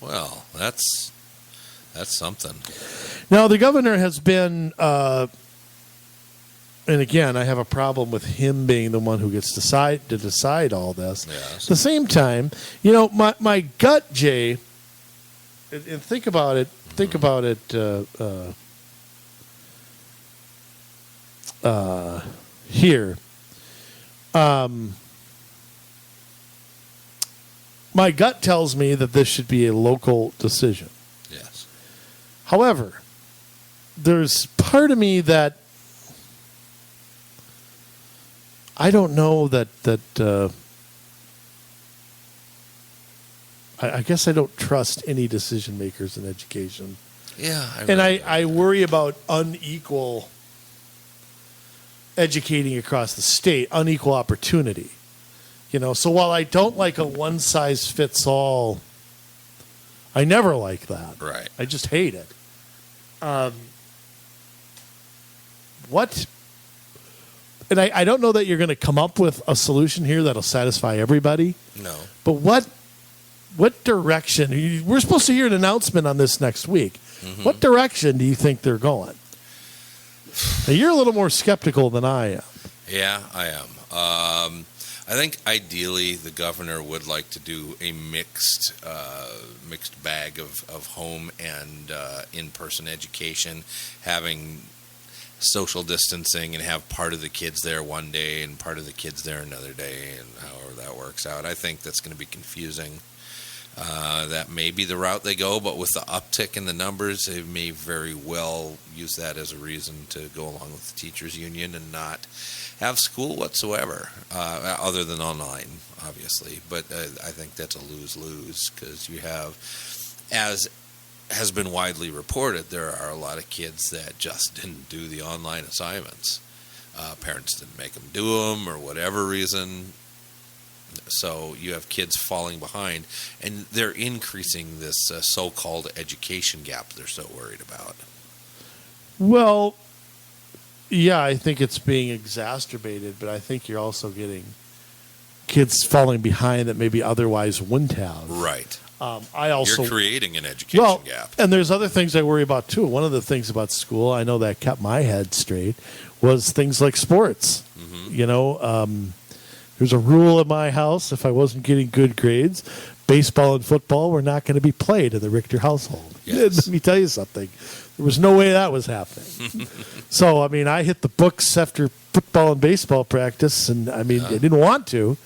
Well, that's something. Now the governor has been, and again, I have a problem with him being the one who gets to decide all this. Yes. At the same time, my gut, Jay, and think about it. Think about it. Here. My gut tells me that this should be a local decision. Yes. However, there's part of me that I don't know that I guess I don't trust any decision makers in education. Yeah. I worry about unequal educating across the state, unequal opportunity. So while I don't like a one-size-fits-all, I never like that. Right. I just hate it. What? And I don't know that you're going to come up with a solution here that'll satisfy everybody. No. But what direction? We're supposed to hear an announcement on this next week. Mm-hmm. What direction do you think they're going? Now, you're a little more skeptical than I am. Yeah, I am. I think ideally the governor would like to do a mixed bag of home and in-person education, having social distancing and have part of the kids there one day and part of the kids there another day, and however that works out. I think that's going to be confusing. That may be the route they go, but with the uptick in the numbers, they may very well use that as a reason to go along with the teachers union and not have school whatsoever, other than online, obviously. But I think that's a lose-lose, because you have, as has been widely reported, there are a lot of kids that just didn't do the online assignments. Parents didn't make them do them, or whatever reason. So you have kids falling behind, and they're increasing this so-called education gap they're so worried about. Well, yeah, I think it's being exacerbated, but I think you're also getting kids falling behind that maybe otherwise wouldn't have. Right. You're creating an education gap. And there's other things I worry about, too. One of the things about school, I know that kept my head straight, was things like sports. Mm-hmm. There's a rule in my house: if I wasn't getting good grades, baseball and football were not going to be played in the Richter household. Yes. Let me tell you something. There was no way that was happening. So, I hit the books after football and baseball practice, and, I didn't want to.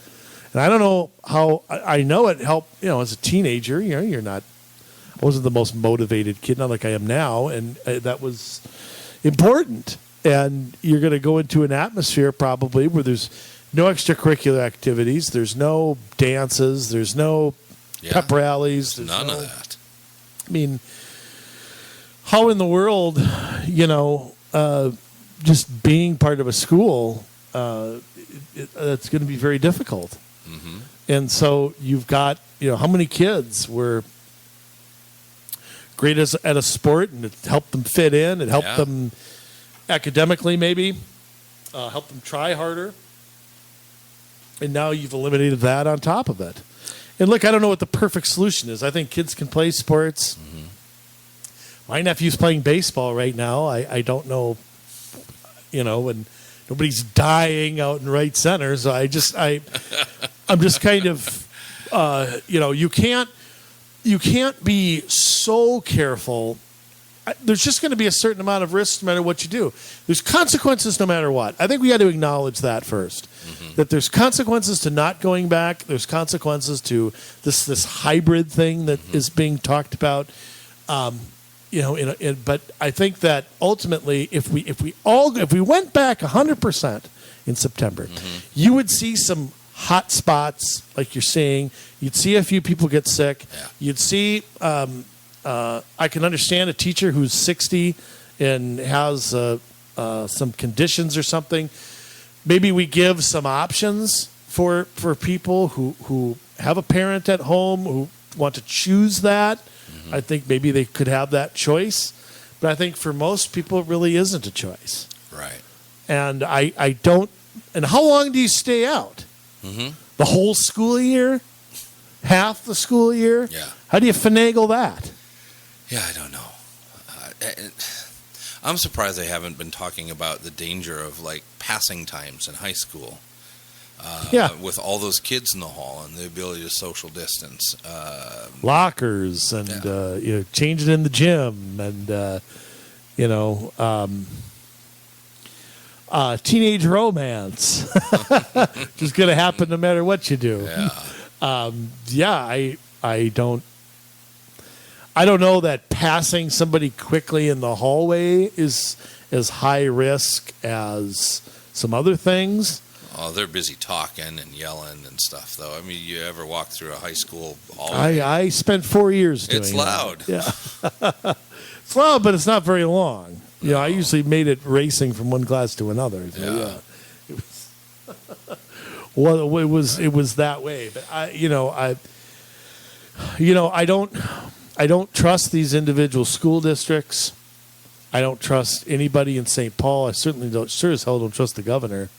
And I don't know how – I know it helped, as a teenager. You're not – I wasn't the most motivated kid, not like I am now, and that was important. And you're going to go into an atmosphere probably where there's – no extracurricular activities. There's no dances. There's no pep rallies. There's none of that. How in the world, just being part of a school, it's going to be very difficult. Mm-hmm. And so you've got, how many kids were great at a sport, and it helped them fit in. It helped them academically, maybe. Helped them try harder. And now you've eliminated that on top of it. And look, I don't know what the perfect solution is. I think kids can play sports. Mm-hmm. My nephew's playing baseball right now. I don't know, and nobody's dying out in right center. So I'm just kind of, you can't be so careful. There's just going to be a certain amount of risk no matter what you do. There's consequences no matter what. I think we got to acknowledge that first. Mm-hmm. That there's consequences to not going back. There's consequences to this hybrid thing that is being talked about. But I think that ultimately, if we went back 100% in September, you would see some hot spots, like you're saying. You'd see a few people get sick. Yeah. You'd see, I can understand a teacher who's 60 and has some conditions or something. Maybe we give some options for people who have a parent at home who want to choose that. I think maybe they could have that choice. But I think for most people, it really isn't a choice. Right. And I don't. And how long do you stay out? The whole school year? Half the school year? Yeah. How do you finagle that? Yeah, I don't know. I'm surprised they haven't been talking about the danger of like passing times in high school. With all those kids in the hall and the ability to social distance. Lockers and changing in the gym and, teenage romance. Which is going to happen no matter what you do. Yeah. I don't know that passing somebody quickly in the hallway is as high risk as some other things. Oh, they're busy talking and yelling and stuff, though. I mean, you ever walk through a high school hallway? I spent 4 years doing it. It's loud. That. Yeah. It's loud, but it's not very long. No. I usually made it racing from one class to another. So, it was that way. But I don't trust these individual school districts. I don't trust anybody in St. Paul. I certainly sure as hell don't trust the governor.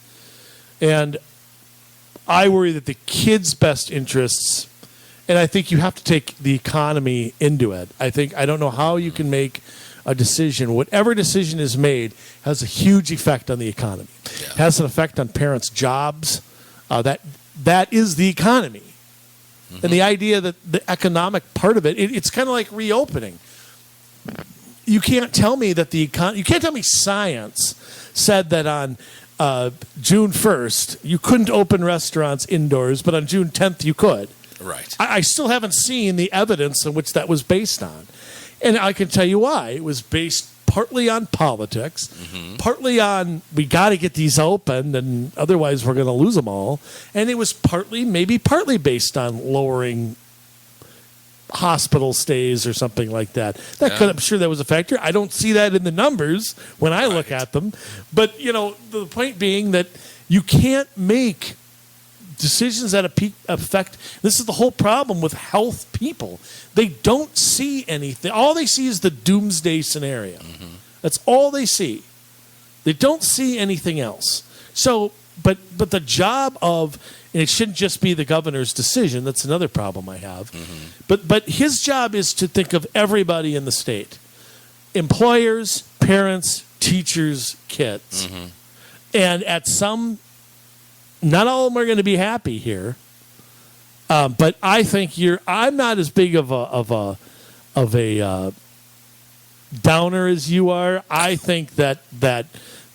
And I worry that the kids' best interests, and I think you have to take the economy into it. I don't know how you can make a decision. Whatever decision is made has a huge effect on the economy. Yeah. It has an effect on parents' jobs. That is the economy. And the idea that the economic part of it's kind of like reopening. You can't tell me that you can't tell me science said that on June 1st you couldn't open restaurants indoors, but on June 10th you could. Right. I still haven't seen the evidence on which that was based on. And I can tell you why. It was based partly on politics, partly on we got to get these open, and otherwise we're going to lose them all. And it was maybe partly based on lowering hospital stays or something like that. I'm sure that was a factor. I don't see that in the numbers when I look at them. But, the point being that you can't make decisions that affect. This is the whole problem with health people. They don't see anything. All they see is the doomsday scenario. That's all they see. They don't see anything else. So, but the job of, and it shouldn't just be the governor's decision. That's another problem I have. But his job is to think of everybody in the state: employers, parents, teachers, kids, and at some. Not all of them are going to be happy here, but I think I'm not as big of a downer as you are. I think that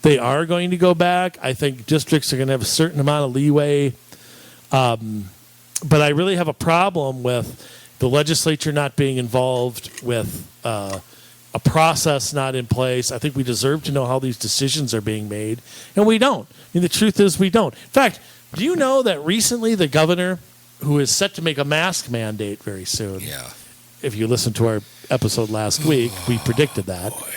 they are going to go back. I think districts are going to have a certain amount of leeway, but I really have a problem with the legislature not being involved, with a process not in place. I think we deserve to know how these decisions are being made, and we don't. I mean, the truth is we don't. In fact, do you know that recently the governor, who is set to make a mask mandate very soon, if you listened to our episode last week, we predicted that. Boy.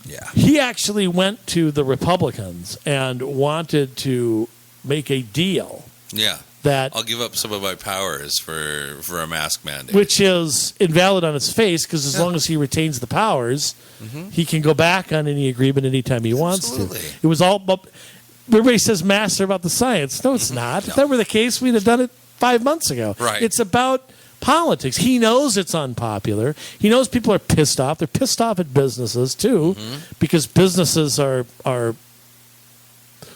Yeah. He actually went to the Republicans and wanted to make a deal. Yeah. That I'll give up some of my powers for a mask mandate. Which is invalid on its face, because as long as he retains the powers, he can go back on any agreement anytime he wants to. It was all... Everybody says masks are about the science. No, it's not. If that were the case, we'd have done it 5 months ago. Right. It's about politics. He knows it's unpopular. He knows people are pissed off. They're pissed off at businesses, too, because businesses are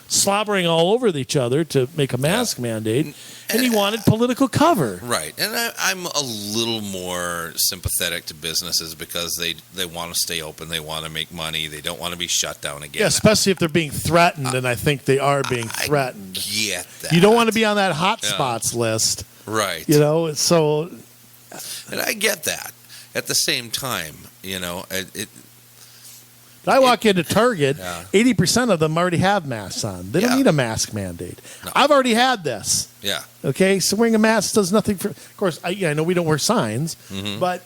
slobbering all over each other to make a mask mandate, and he wanted political cover. Right. And I'm a little more sympathetic to businesses because they want to stay open, they want to make money, they don't want to be shut down again. Yeah, especially if they're being threatened, and I think they are being threatened. I get that. You don't want to be on that hot spots list. Right. So... And I get that. At the same time, I walk into Target, 80% of them already have masks on. They don't need a mask mandate. No. I've already had this. Yeah. Okay, so wearing a mask does nothing for. Of course, I know we don't wear signs, but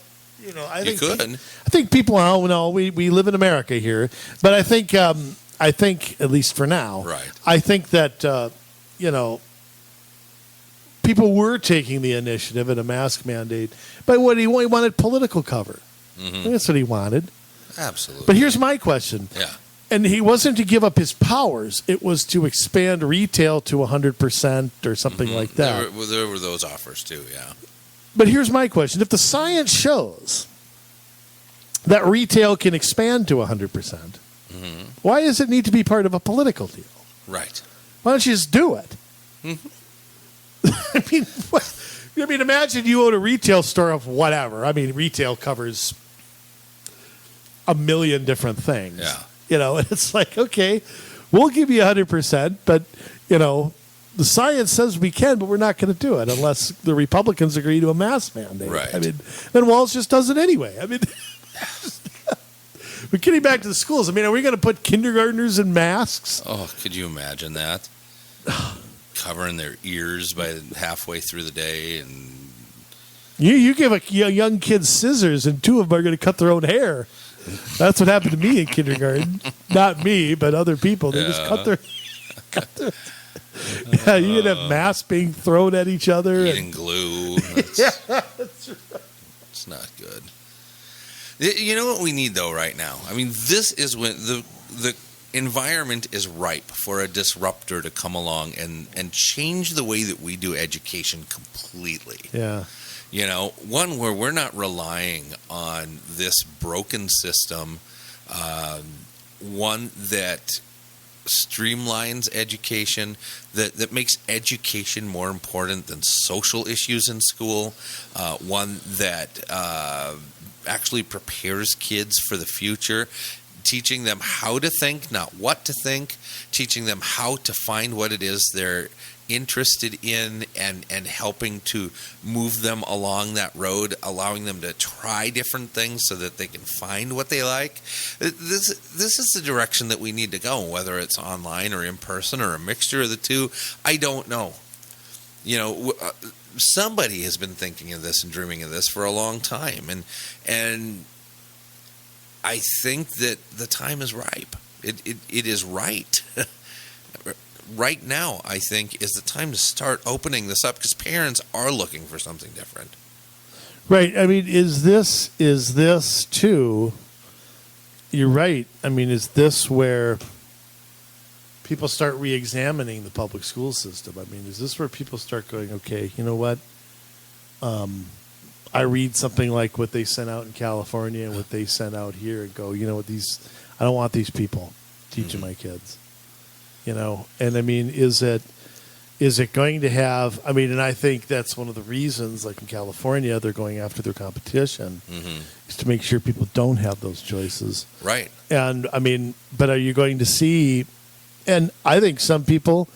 I You think could. I think people. Oh no, we live in America here, but I think at least for now, Right. I think that people were taking the initiative in a mask mandate, but what he wanted political cover. That's what he wanted. Absolutely. But here's my question. Yeah. And he wasn't to give up his powers. It was to expand retail to 100% or something like that. There were those offers too, yeah. But here's my question. If the science shows that retail can expand to 100%, why does it need to be part of a political deal? Right. Why don't you just do it? I mean, imagine you own a retail store of whatever. I mean, retail covers a million different things. Yeah. And it's like, okay, we'll give you 100%, but, the science says we can, but we're not going to do it unless the Republicans agree to a mask mandate. Right. I mean, then Walz just does it anyway. I mean, but getting back to the schools, I mean, are we going to put kindergartners in masks? Oh, could you imagine that? Covering their ears by halfway through the day, and You give a young kid scissors, and two of them are going to cut their own hair. That's what happened to me in kindergarten. Not me, but other people. They just cut their. Yeah, you could have masks being thrown at each other. eating glue. That's not good. You know what we need though right now? I mean, this is when the environment is ripe for a disruptor to come along and change the way that we do education completely. Yeah. One where we're not relying on this broken system, one that streamlines education, that makes education more important than social issues in school, one that actually prepares kids for the future, teaching them how to think, not what to think, teaching them how to find what it is they're interested in and helping to move them along that road, allowing them to try different things so that they can find what they like. This is the direction that we need to go, whether it's online or in person or a mixture of the two. I don't know. Somebody has been thinking of this and dreaming of this for a long time, and I think that the time is ripe. It is right. Right now, I think, is the time to start opening this up because parents are looking for something different. Right. I mean, is this too? You're right. I mean, is this where people start re-examining the public school system? I mean, is this where people start going, okay, you know what? I read something like what they sent out in California and what they sent out here and go, you know what, I don't want these people teaching my kids. And I mean, is it going to have, I mean, and I think that's one of the reasons, like in California, they're going after their competition, is to make sure people don't have those choices. Right. And I mean, but are you going to see, and I think some people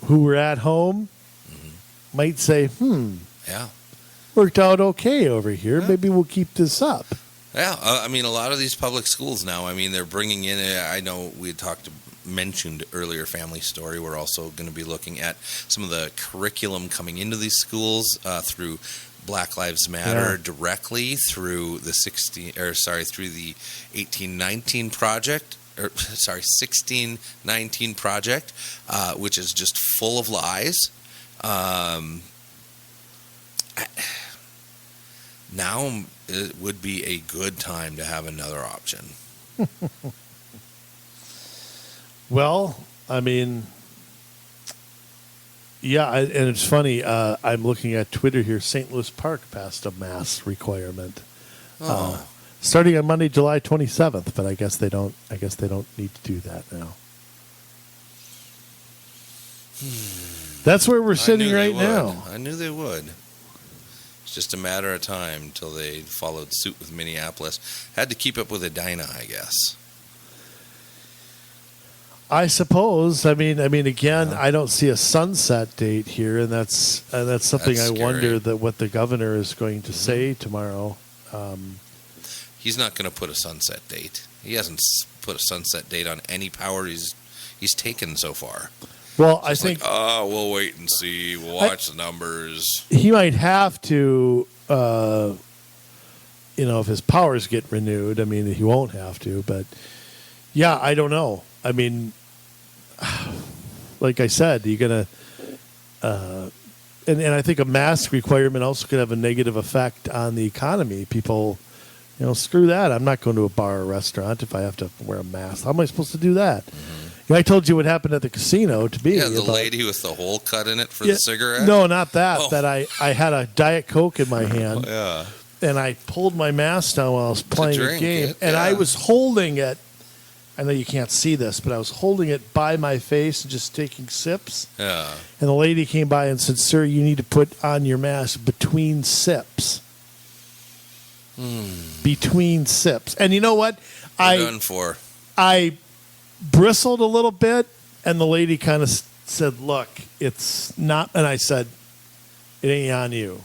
who were at home might say, yeah, worked out okay over here. Yeah. Maybe we'll keep this up. Yeah. I mean, a lot of these public schools now, I mean, they're bringing in, I know we had mentioned earlier Family Story. We're also going to be looking at some of the curriculum coming into these schools through Black Lives Matter directly through the 1819 project, 1619 project, which is just full of lies. Now it would be a good time to have another option. Well, I mean, yeah, and it's funny. I'm looking at Twitter here. St. Louis Park passed a mask requirement starting on Monday, July 27th. But I guess they don't. Need to do that now. That's where we're sitting right now. I knew they would. It's just a matter of time until they followed suit with Minneapolis. Had to keep up with Edina, I guess. I suppose. I mean, again, I don't see a sunset date here, and that's something I wonder that what the governor is going to say tomorrow. He's not going to put a sunset date. He hasn't put a sunset date on any power he's taken so far. Well, Just I think we'll wait and see. We'll watch the numbers. he might have to, if his powers get renewed. I mean, he won't have to, but yeah, I don't know. I mean, like I said, you're going to, and I think a mask requirement also could have a negative effect on the economy. People, screw that. I'm not going to a bar or restaurant if I have to wear a mask. How am I supposed to do that? Mm-hmm. I told you what happened at the casino to me. Yeah, the lady with the hole cut in it for the cigarette? No, not that. Oh. That I had a Diet Coke in my hand. Yeah. And I pulled my mask down while I was playing a game. It, and yeah. I was holding it. I know you can't see this, but I was holding it by my face and just taking sips. Yeah. And the lady came by and said, "Sir, you need to put on your mask between sips." Between sips. And you know what? Done for. I bristled a little bit, and the lady kind of said, "Look, it's not," and I said, "It ain't on you."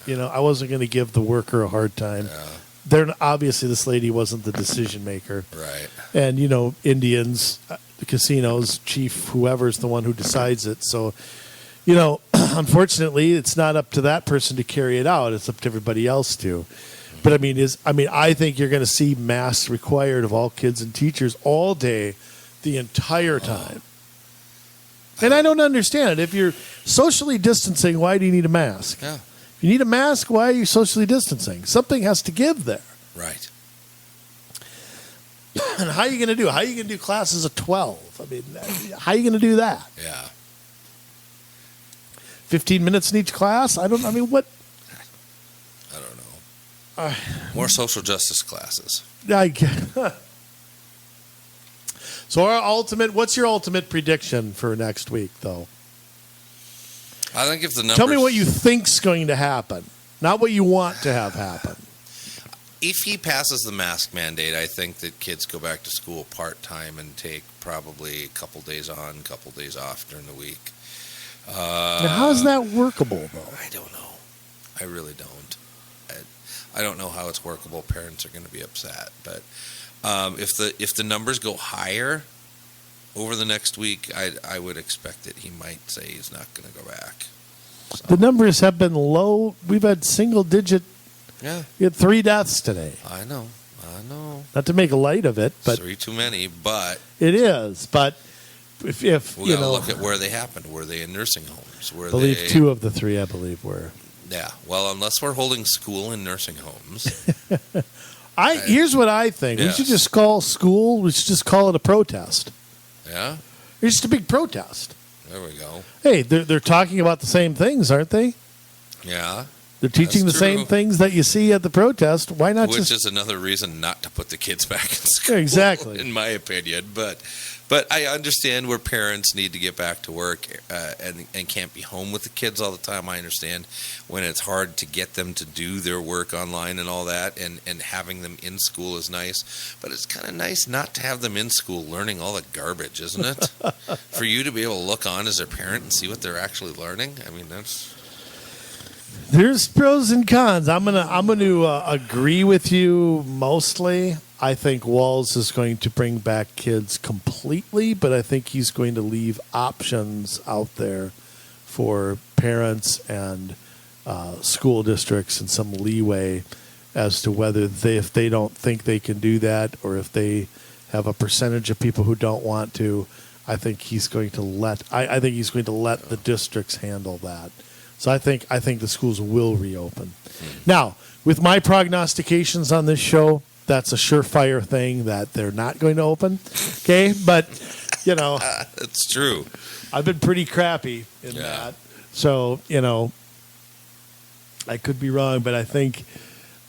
I wasn't going to give the worker a hard time. Yeah. Obviously, this lady wasn't the decision maker. Right. And, Indians, the casinos, chief, whoever's the one who decides it. So, unfortunately, it's not up to that person to carry it out. It's up to everybody else to. But I think you're going to see masks required of all kids and teachers all day, the entire time. And I don't understand it. If you're socially distancing, why do you need a mask? Yeah. If you need a mask, why are you socially distancing? Something has to give there. Right. And how are you going to do it? How are you going to do classes of 12? How are you going to do that? Yeah. 15 minutes in each class? What? I don't know. More social justice classes. So what's your ultimate prediction for next week, though? I think if the numbers... Tell me what you think's going to happen, not what you want to have happen. If he passes the mask mandate, I think that kids go back to school part-time and take probably a couple days on, a couple days off during the week. Now, how is that workable, though? I don't know. I really don't. I don't know how it's workable. Parents are going to be upset. But if the numbers go higher over the next week, I would expect that he might say he's not going to go back. So. The numbers have been low. We've had single-digit. Yeah. We had 3 deaths today. I know. Not to make light of it, but 3 too many. But it is. But if we got to look at where they happened. Were they in nursing homes? I believe 2 of the 3. I believe were. Yeah. Well, unless we're holding school in nursing homes. Here's what I think. Yes. We should just call school. We should just call it a protest. Yeah. It's just a big protest. There we go. Hey, they're talking about the same things, aren't they? Yeah. They're teaching the same things that you see at the protest. Why not Which is another reason not to put the kids back in school. Exactly. In my opinion. But I understand where parents need to get back to work and can't be home with the kids all the time. I understand when it's hard to get them to do their work online and all that, and having them in school is nice. But it's kind of nice not to have them in school learning all the garbage, isn't it? For you to be able to look on as a parent and see what they're actually learning. There's pros and cons. I'm gonna agree with you mostly. I think Walz is going to bring back kids completely, but I think he's going to leave options out there for parents and school districts and some leeway as to whether if they don't think they can do that, or if they have a percentage of people who don't want to. I think he's going to let the districts handle that. So I think the schools will reopen. Now, with my prognostications on this show, that's a surefire thing that they're not going to open. Okay, but it's true. I've been pretty crappy in that. So I could be wrong, but I think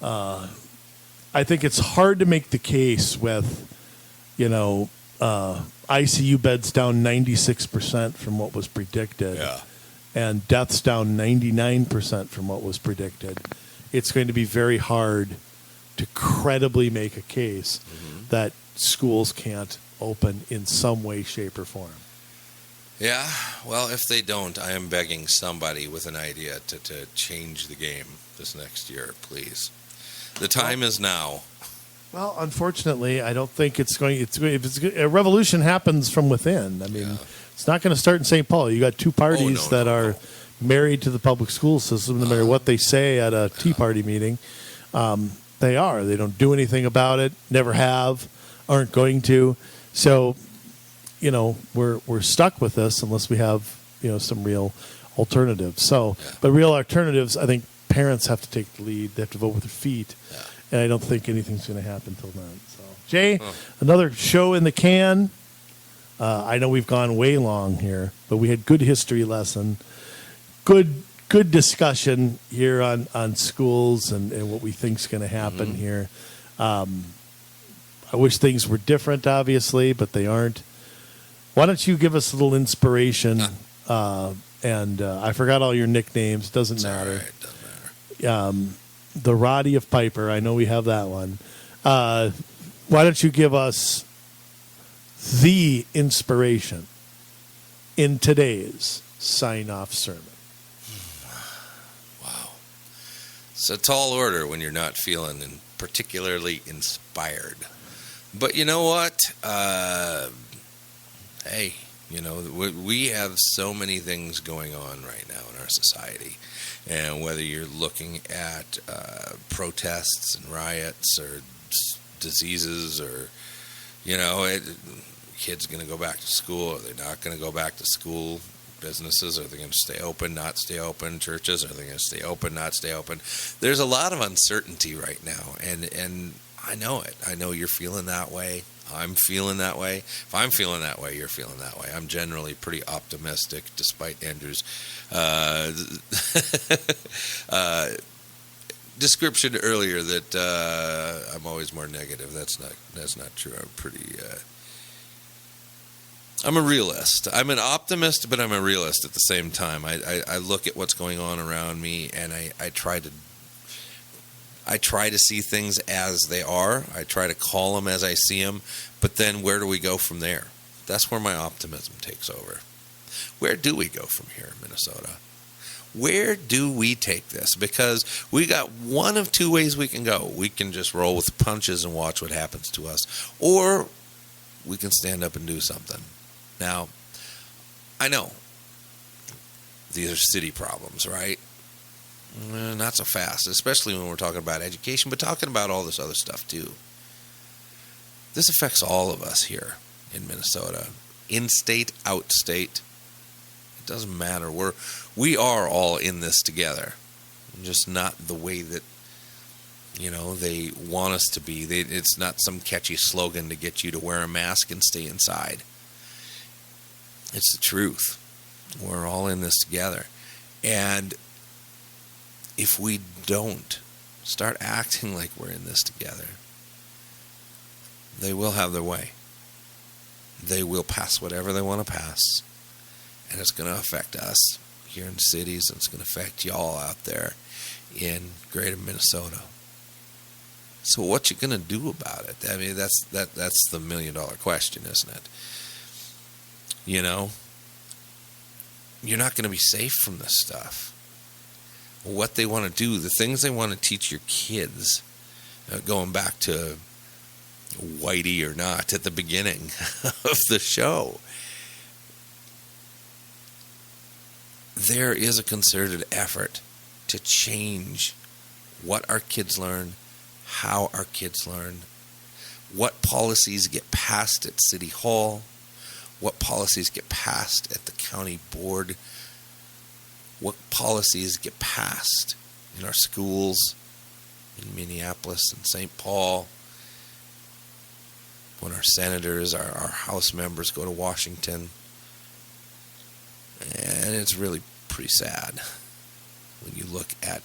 it's hard to make the case with ICU beds down 96% from what was predicted. Yeah. And deaths down 99% from what was predicted. It's going to be very hard to credibly make a case that schools can't open in some way, shape, or form. Yeah, well, if they don't, I am begging somebody with an idea to change the game this next year, please. The time is now. Well, unfortunately, I don't think a revolution happens from within. It's not going to start in St. Paul. You got two parties that are married to the public school system, no matter what they say at a Tea Party meeting. They are. They don't do anything about it, never have, aren't going to. So, we're stuck with this unless we have, some real alternatives. So, but real alternatives, I think parents have to take the lead. They have to vote with their feet. Yeah. And I don't think anything's going to happen till then. So, Jay, another show in the can. I know we've gone way long here, but we had good history lesson, good discussion here on schools and what we think is going to happen here. I wish things were different, obviously, but they aren't. Why don't you give us a little inspiration? And I forgot all your nicknames. Doesn't matter. Right, doesn't matter. The Roddy of Piper. I know we have that one. Why don't you give us the inspiration in today's sign-off sermon? Wow. It's a tall order when you're not feeling particularly inspired. But you know what? Hey, we have so many things going on right now in our society. And whether you're looking at protests and riots or diseases or, kids going to go back to school, are they not going to go back to school? Businesses, are they going to stay open, not stay open? Churches, are they going to stay open, not stay open? There's a lot of uncertainty right now, and I know it. I know you're feeling that way. I'm feeling that way. If I'm feeling that way, you're feeling that way. I'm generally pretty optimistic, despite Andrew's description earlier that I'm always more negative. That's not true. I'm pretty. I'm a realist. I'm an optimist, but I'm a realist at the same time. I look at what's going on around me, and I try to see things as they are. I try to call them as I see them. But then where do we go from there? That's where my optimism takes over. Where do we go from here in Minnesota? Where do we take this? Because we got one of two ways we can go. We can just roll with the punches and watch what happens to us. Or we can stand up and do something. Now, I know these are city problems, right? Not so fast, especially when we're talking about education, but talking about all this other stuff too. This affects all of us here in Minnesota, in-state, out-state. It doesn't matter. We are all in this together, just not the way that they want us to be. It's not some catchy slogan to get you to wear a mask and stay inside. It's the truth. We're all in this together, and if we don't start acting like we're in this together, they will have their way. They will pass whatever they want to pass. And it's going to affect us here in cities, and it's going to affect y'all out there in greater Minnesota. So what you going to do about it? I mean, that's the $1 million question, isn't it? You're not going to be safe from this stuff. What they want to do, the things they want to teach your kids, going back to Whitey or not at the beginning of the show, there is a concerted effort to change what our kids learn, how our kids learn, what policies get passed at City Hall, what policies get passed at the county board, what policies get passed in our schools in Minneapolis and St. Paul, when our senators, our House members go to Washington. And it's really pretty sad when you look at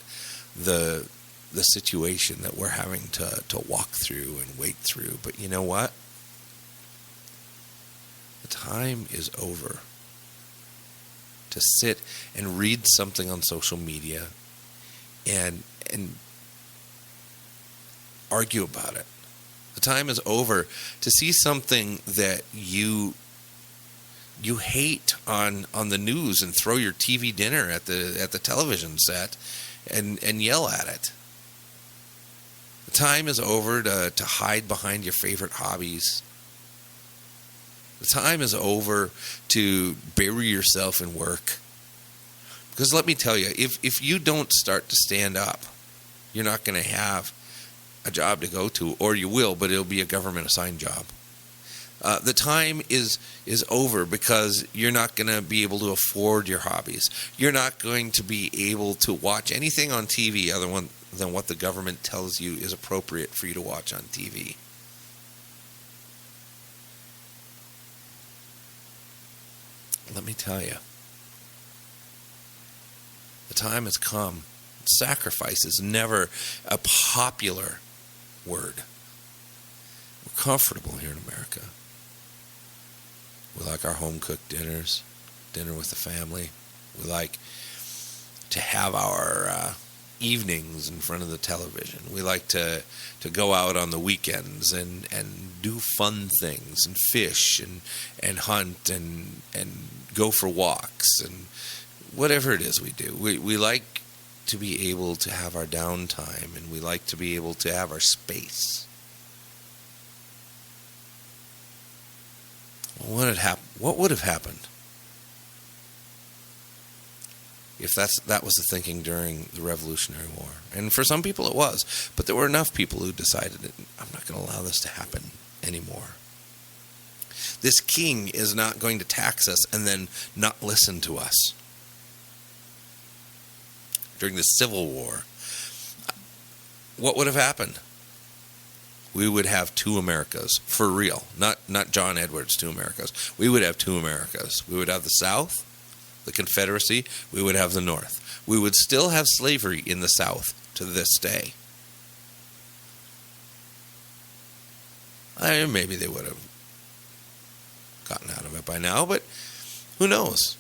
the situation that we're having to walk through and wade through. But you know what? The time is over to sit and read something on social media and argue about it. The time is over to see something that you hate on the news and throw your TV dinner at the television set and yell at it. The time is over to hide behind your favorite hobbies. The The time is over to bury yourself in work. Because let me tell you, if you don't start to stand up, you're not going to have a job to go to, or you will, but it'll be a government-assigned job. The time is over because you're not going to be able to afford your hobbies. You're not going to be able to watch anything on TV other than what the government tells you is appropriate for you to watch on TV. Let me tell you, the time has come. Sacrifice is never a popular word. We're comfortable here in America. We like our home-cooked dinners, dinner with the family. We like to have our evenings in front of the television. We like to go out on the weekends and do fun things and fish and hunt and go for walks and whatever it is we do. We like to be able to have our downtime, and we like to be able to have our space. What would have happened if that was the thinking during the Revolutionary War? And for some people it was, but there were enough people who decided that I'm not going to allow this to happen anymore. This king is not going to tax us and then not listen to us. During the Civil War, what would have happened? We would have two Americas, for real. Not John Edwards' two Americas. We would have two Americas. We would have the South, the Confederacy. We would have the North. We would still have slavery in the South to this day. Maybe they would have gotten out of it by now, but who knows?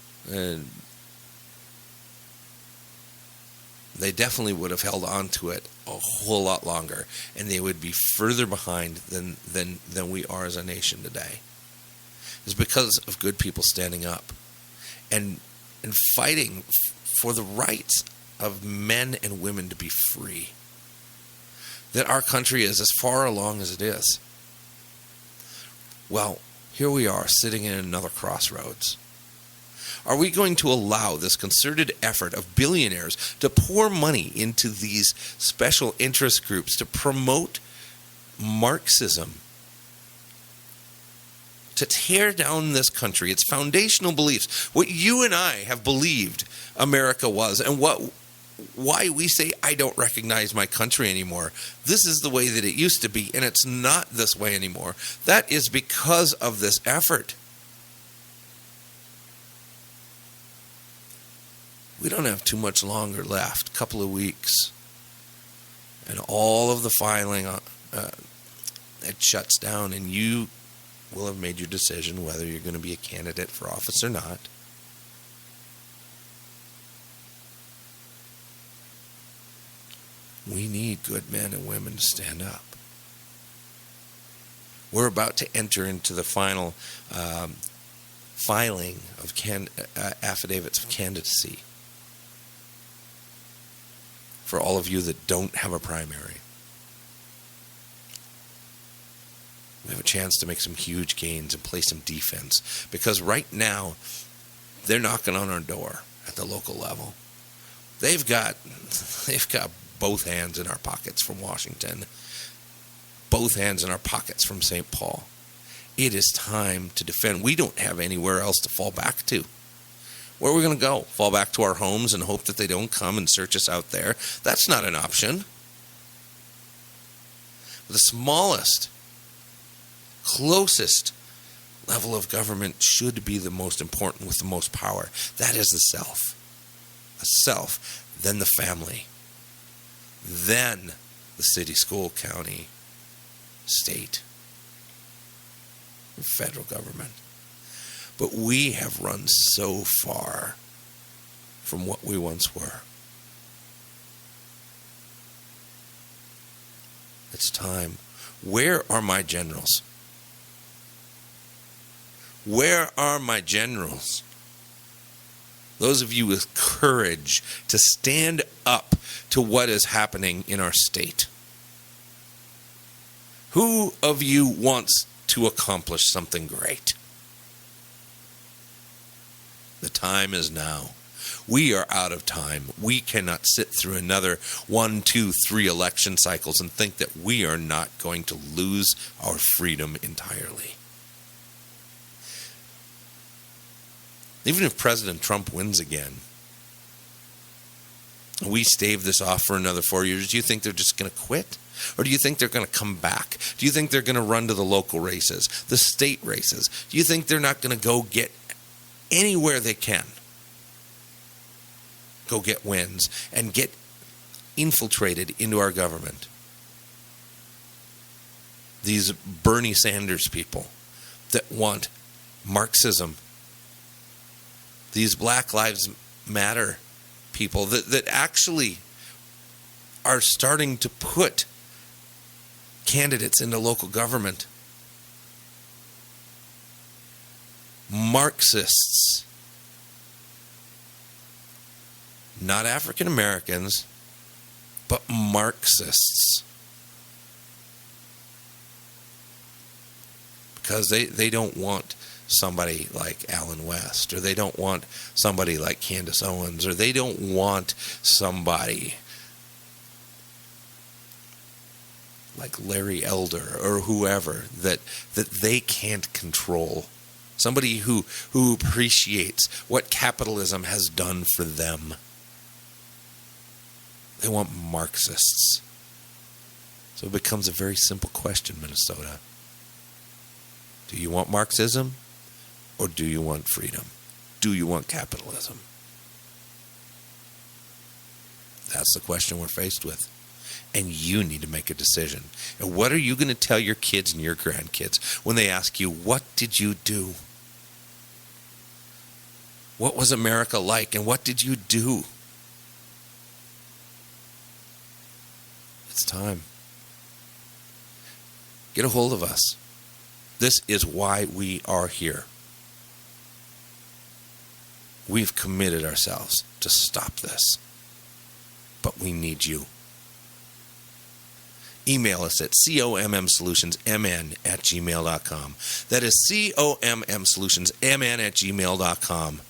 They definitely would have held on to it a whole lot longer, and they would be further behind than we are as a nation today. It's because of good people standing up and fighting for the rights of men and women to be free, that our country is as far along as it is. Well, here we are sitting in another crossroads. Are we going to allow this concerted effort of billionaires to pour money into these special interest groups to promote Marxism, to tear down this country, its foundational beliefs, what you and I have believed America was, and why we say, I don't recognize my country anymore. This is the way that it used to be, and it's not this way anymore. That is because of this effort. We don't have too much longer left, a couple of weeks, and all of the filing it shuts down, and you will have made your decision whether you're going to be a candidate for office or not. We need good men and women to stand up. We're about to enter into the final filing of affidavits of candidacy for all of you that don't have a primary. We have a chance to make some huge gains and play some defense, because right now they're knocking on our door at the local level. They've got both hands in our pockets from Washington, both hands in our pockets from St. Paul. It is time to defend. We don't have anywhere else to fall back to. Where are we going to go? Fall back to our homes and hope that they don't come and search us out there? That's not an option. The smallest, closest level of government should be the most important with the most power. That is the self. The self, then the family, then the city, school, county, state, and federal government. But we have run so far from what we once were. It's time. Where are my generals? Where are my generals? Those of you with courage to stand up to what is happening in our state. Who of you wants to accomplish something great? The time is now. We are out of time. We cannot sit through another 1, 2, 3 election cycles and think that we are not going to lose our freedom entirely. Even if President Trump wins again, we stave this off for another 4 years, do you think they're just going to quit? Or do you think they're going to come back? Do you think they're going to run to the local races, the state races? Do you think they're not going to go get anywhere they can? Go get wins and get infiltrated into our government. These Bernie Sanders people that want Marxism. These Black Lives Matter people that actually are starting to put candidates into local government. Marxists. Not African Americans, but Marxists. Because they don't want somebody like Alan West, or they don't want somebody like Candace Owens, or they don't want somebody like Larry Elder or whoever that they can't control. Somebody who appreciates what capitalism has done for them. They want Marxists. So it becomes a very simple question, Minnesota. Do you want Marxism? Or do you want freedom? Do you want capitalism? That's the question we're faced with. And you need to make a decision. And what are you going to tell your kids and your grandkids when they ask you, what did you do? What was America like? And what did you do? It's time. Get a hold of us. This is why we are here. We've committed ourselves to stop this. But we need you. Email us at commsolutionsmn@gmail.com. That is commsolutionsmn@gmail.com.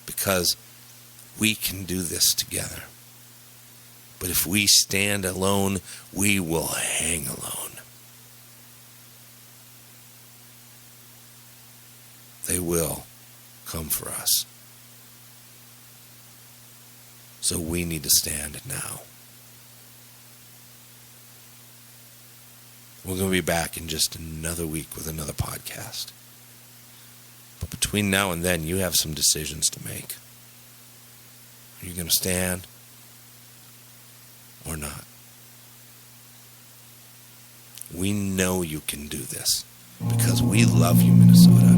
Because we can do this together. But if we stand alone, we will hang alone. They will come for us. So we need to stand now. We're going to be back in just another week with another podcast. But between now and then, you have some decisions to make. Are you going to stand or not? We know you can do this because we love you, Minnesota.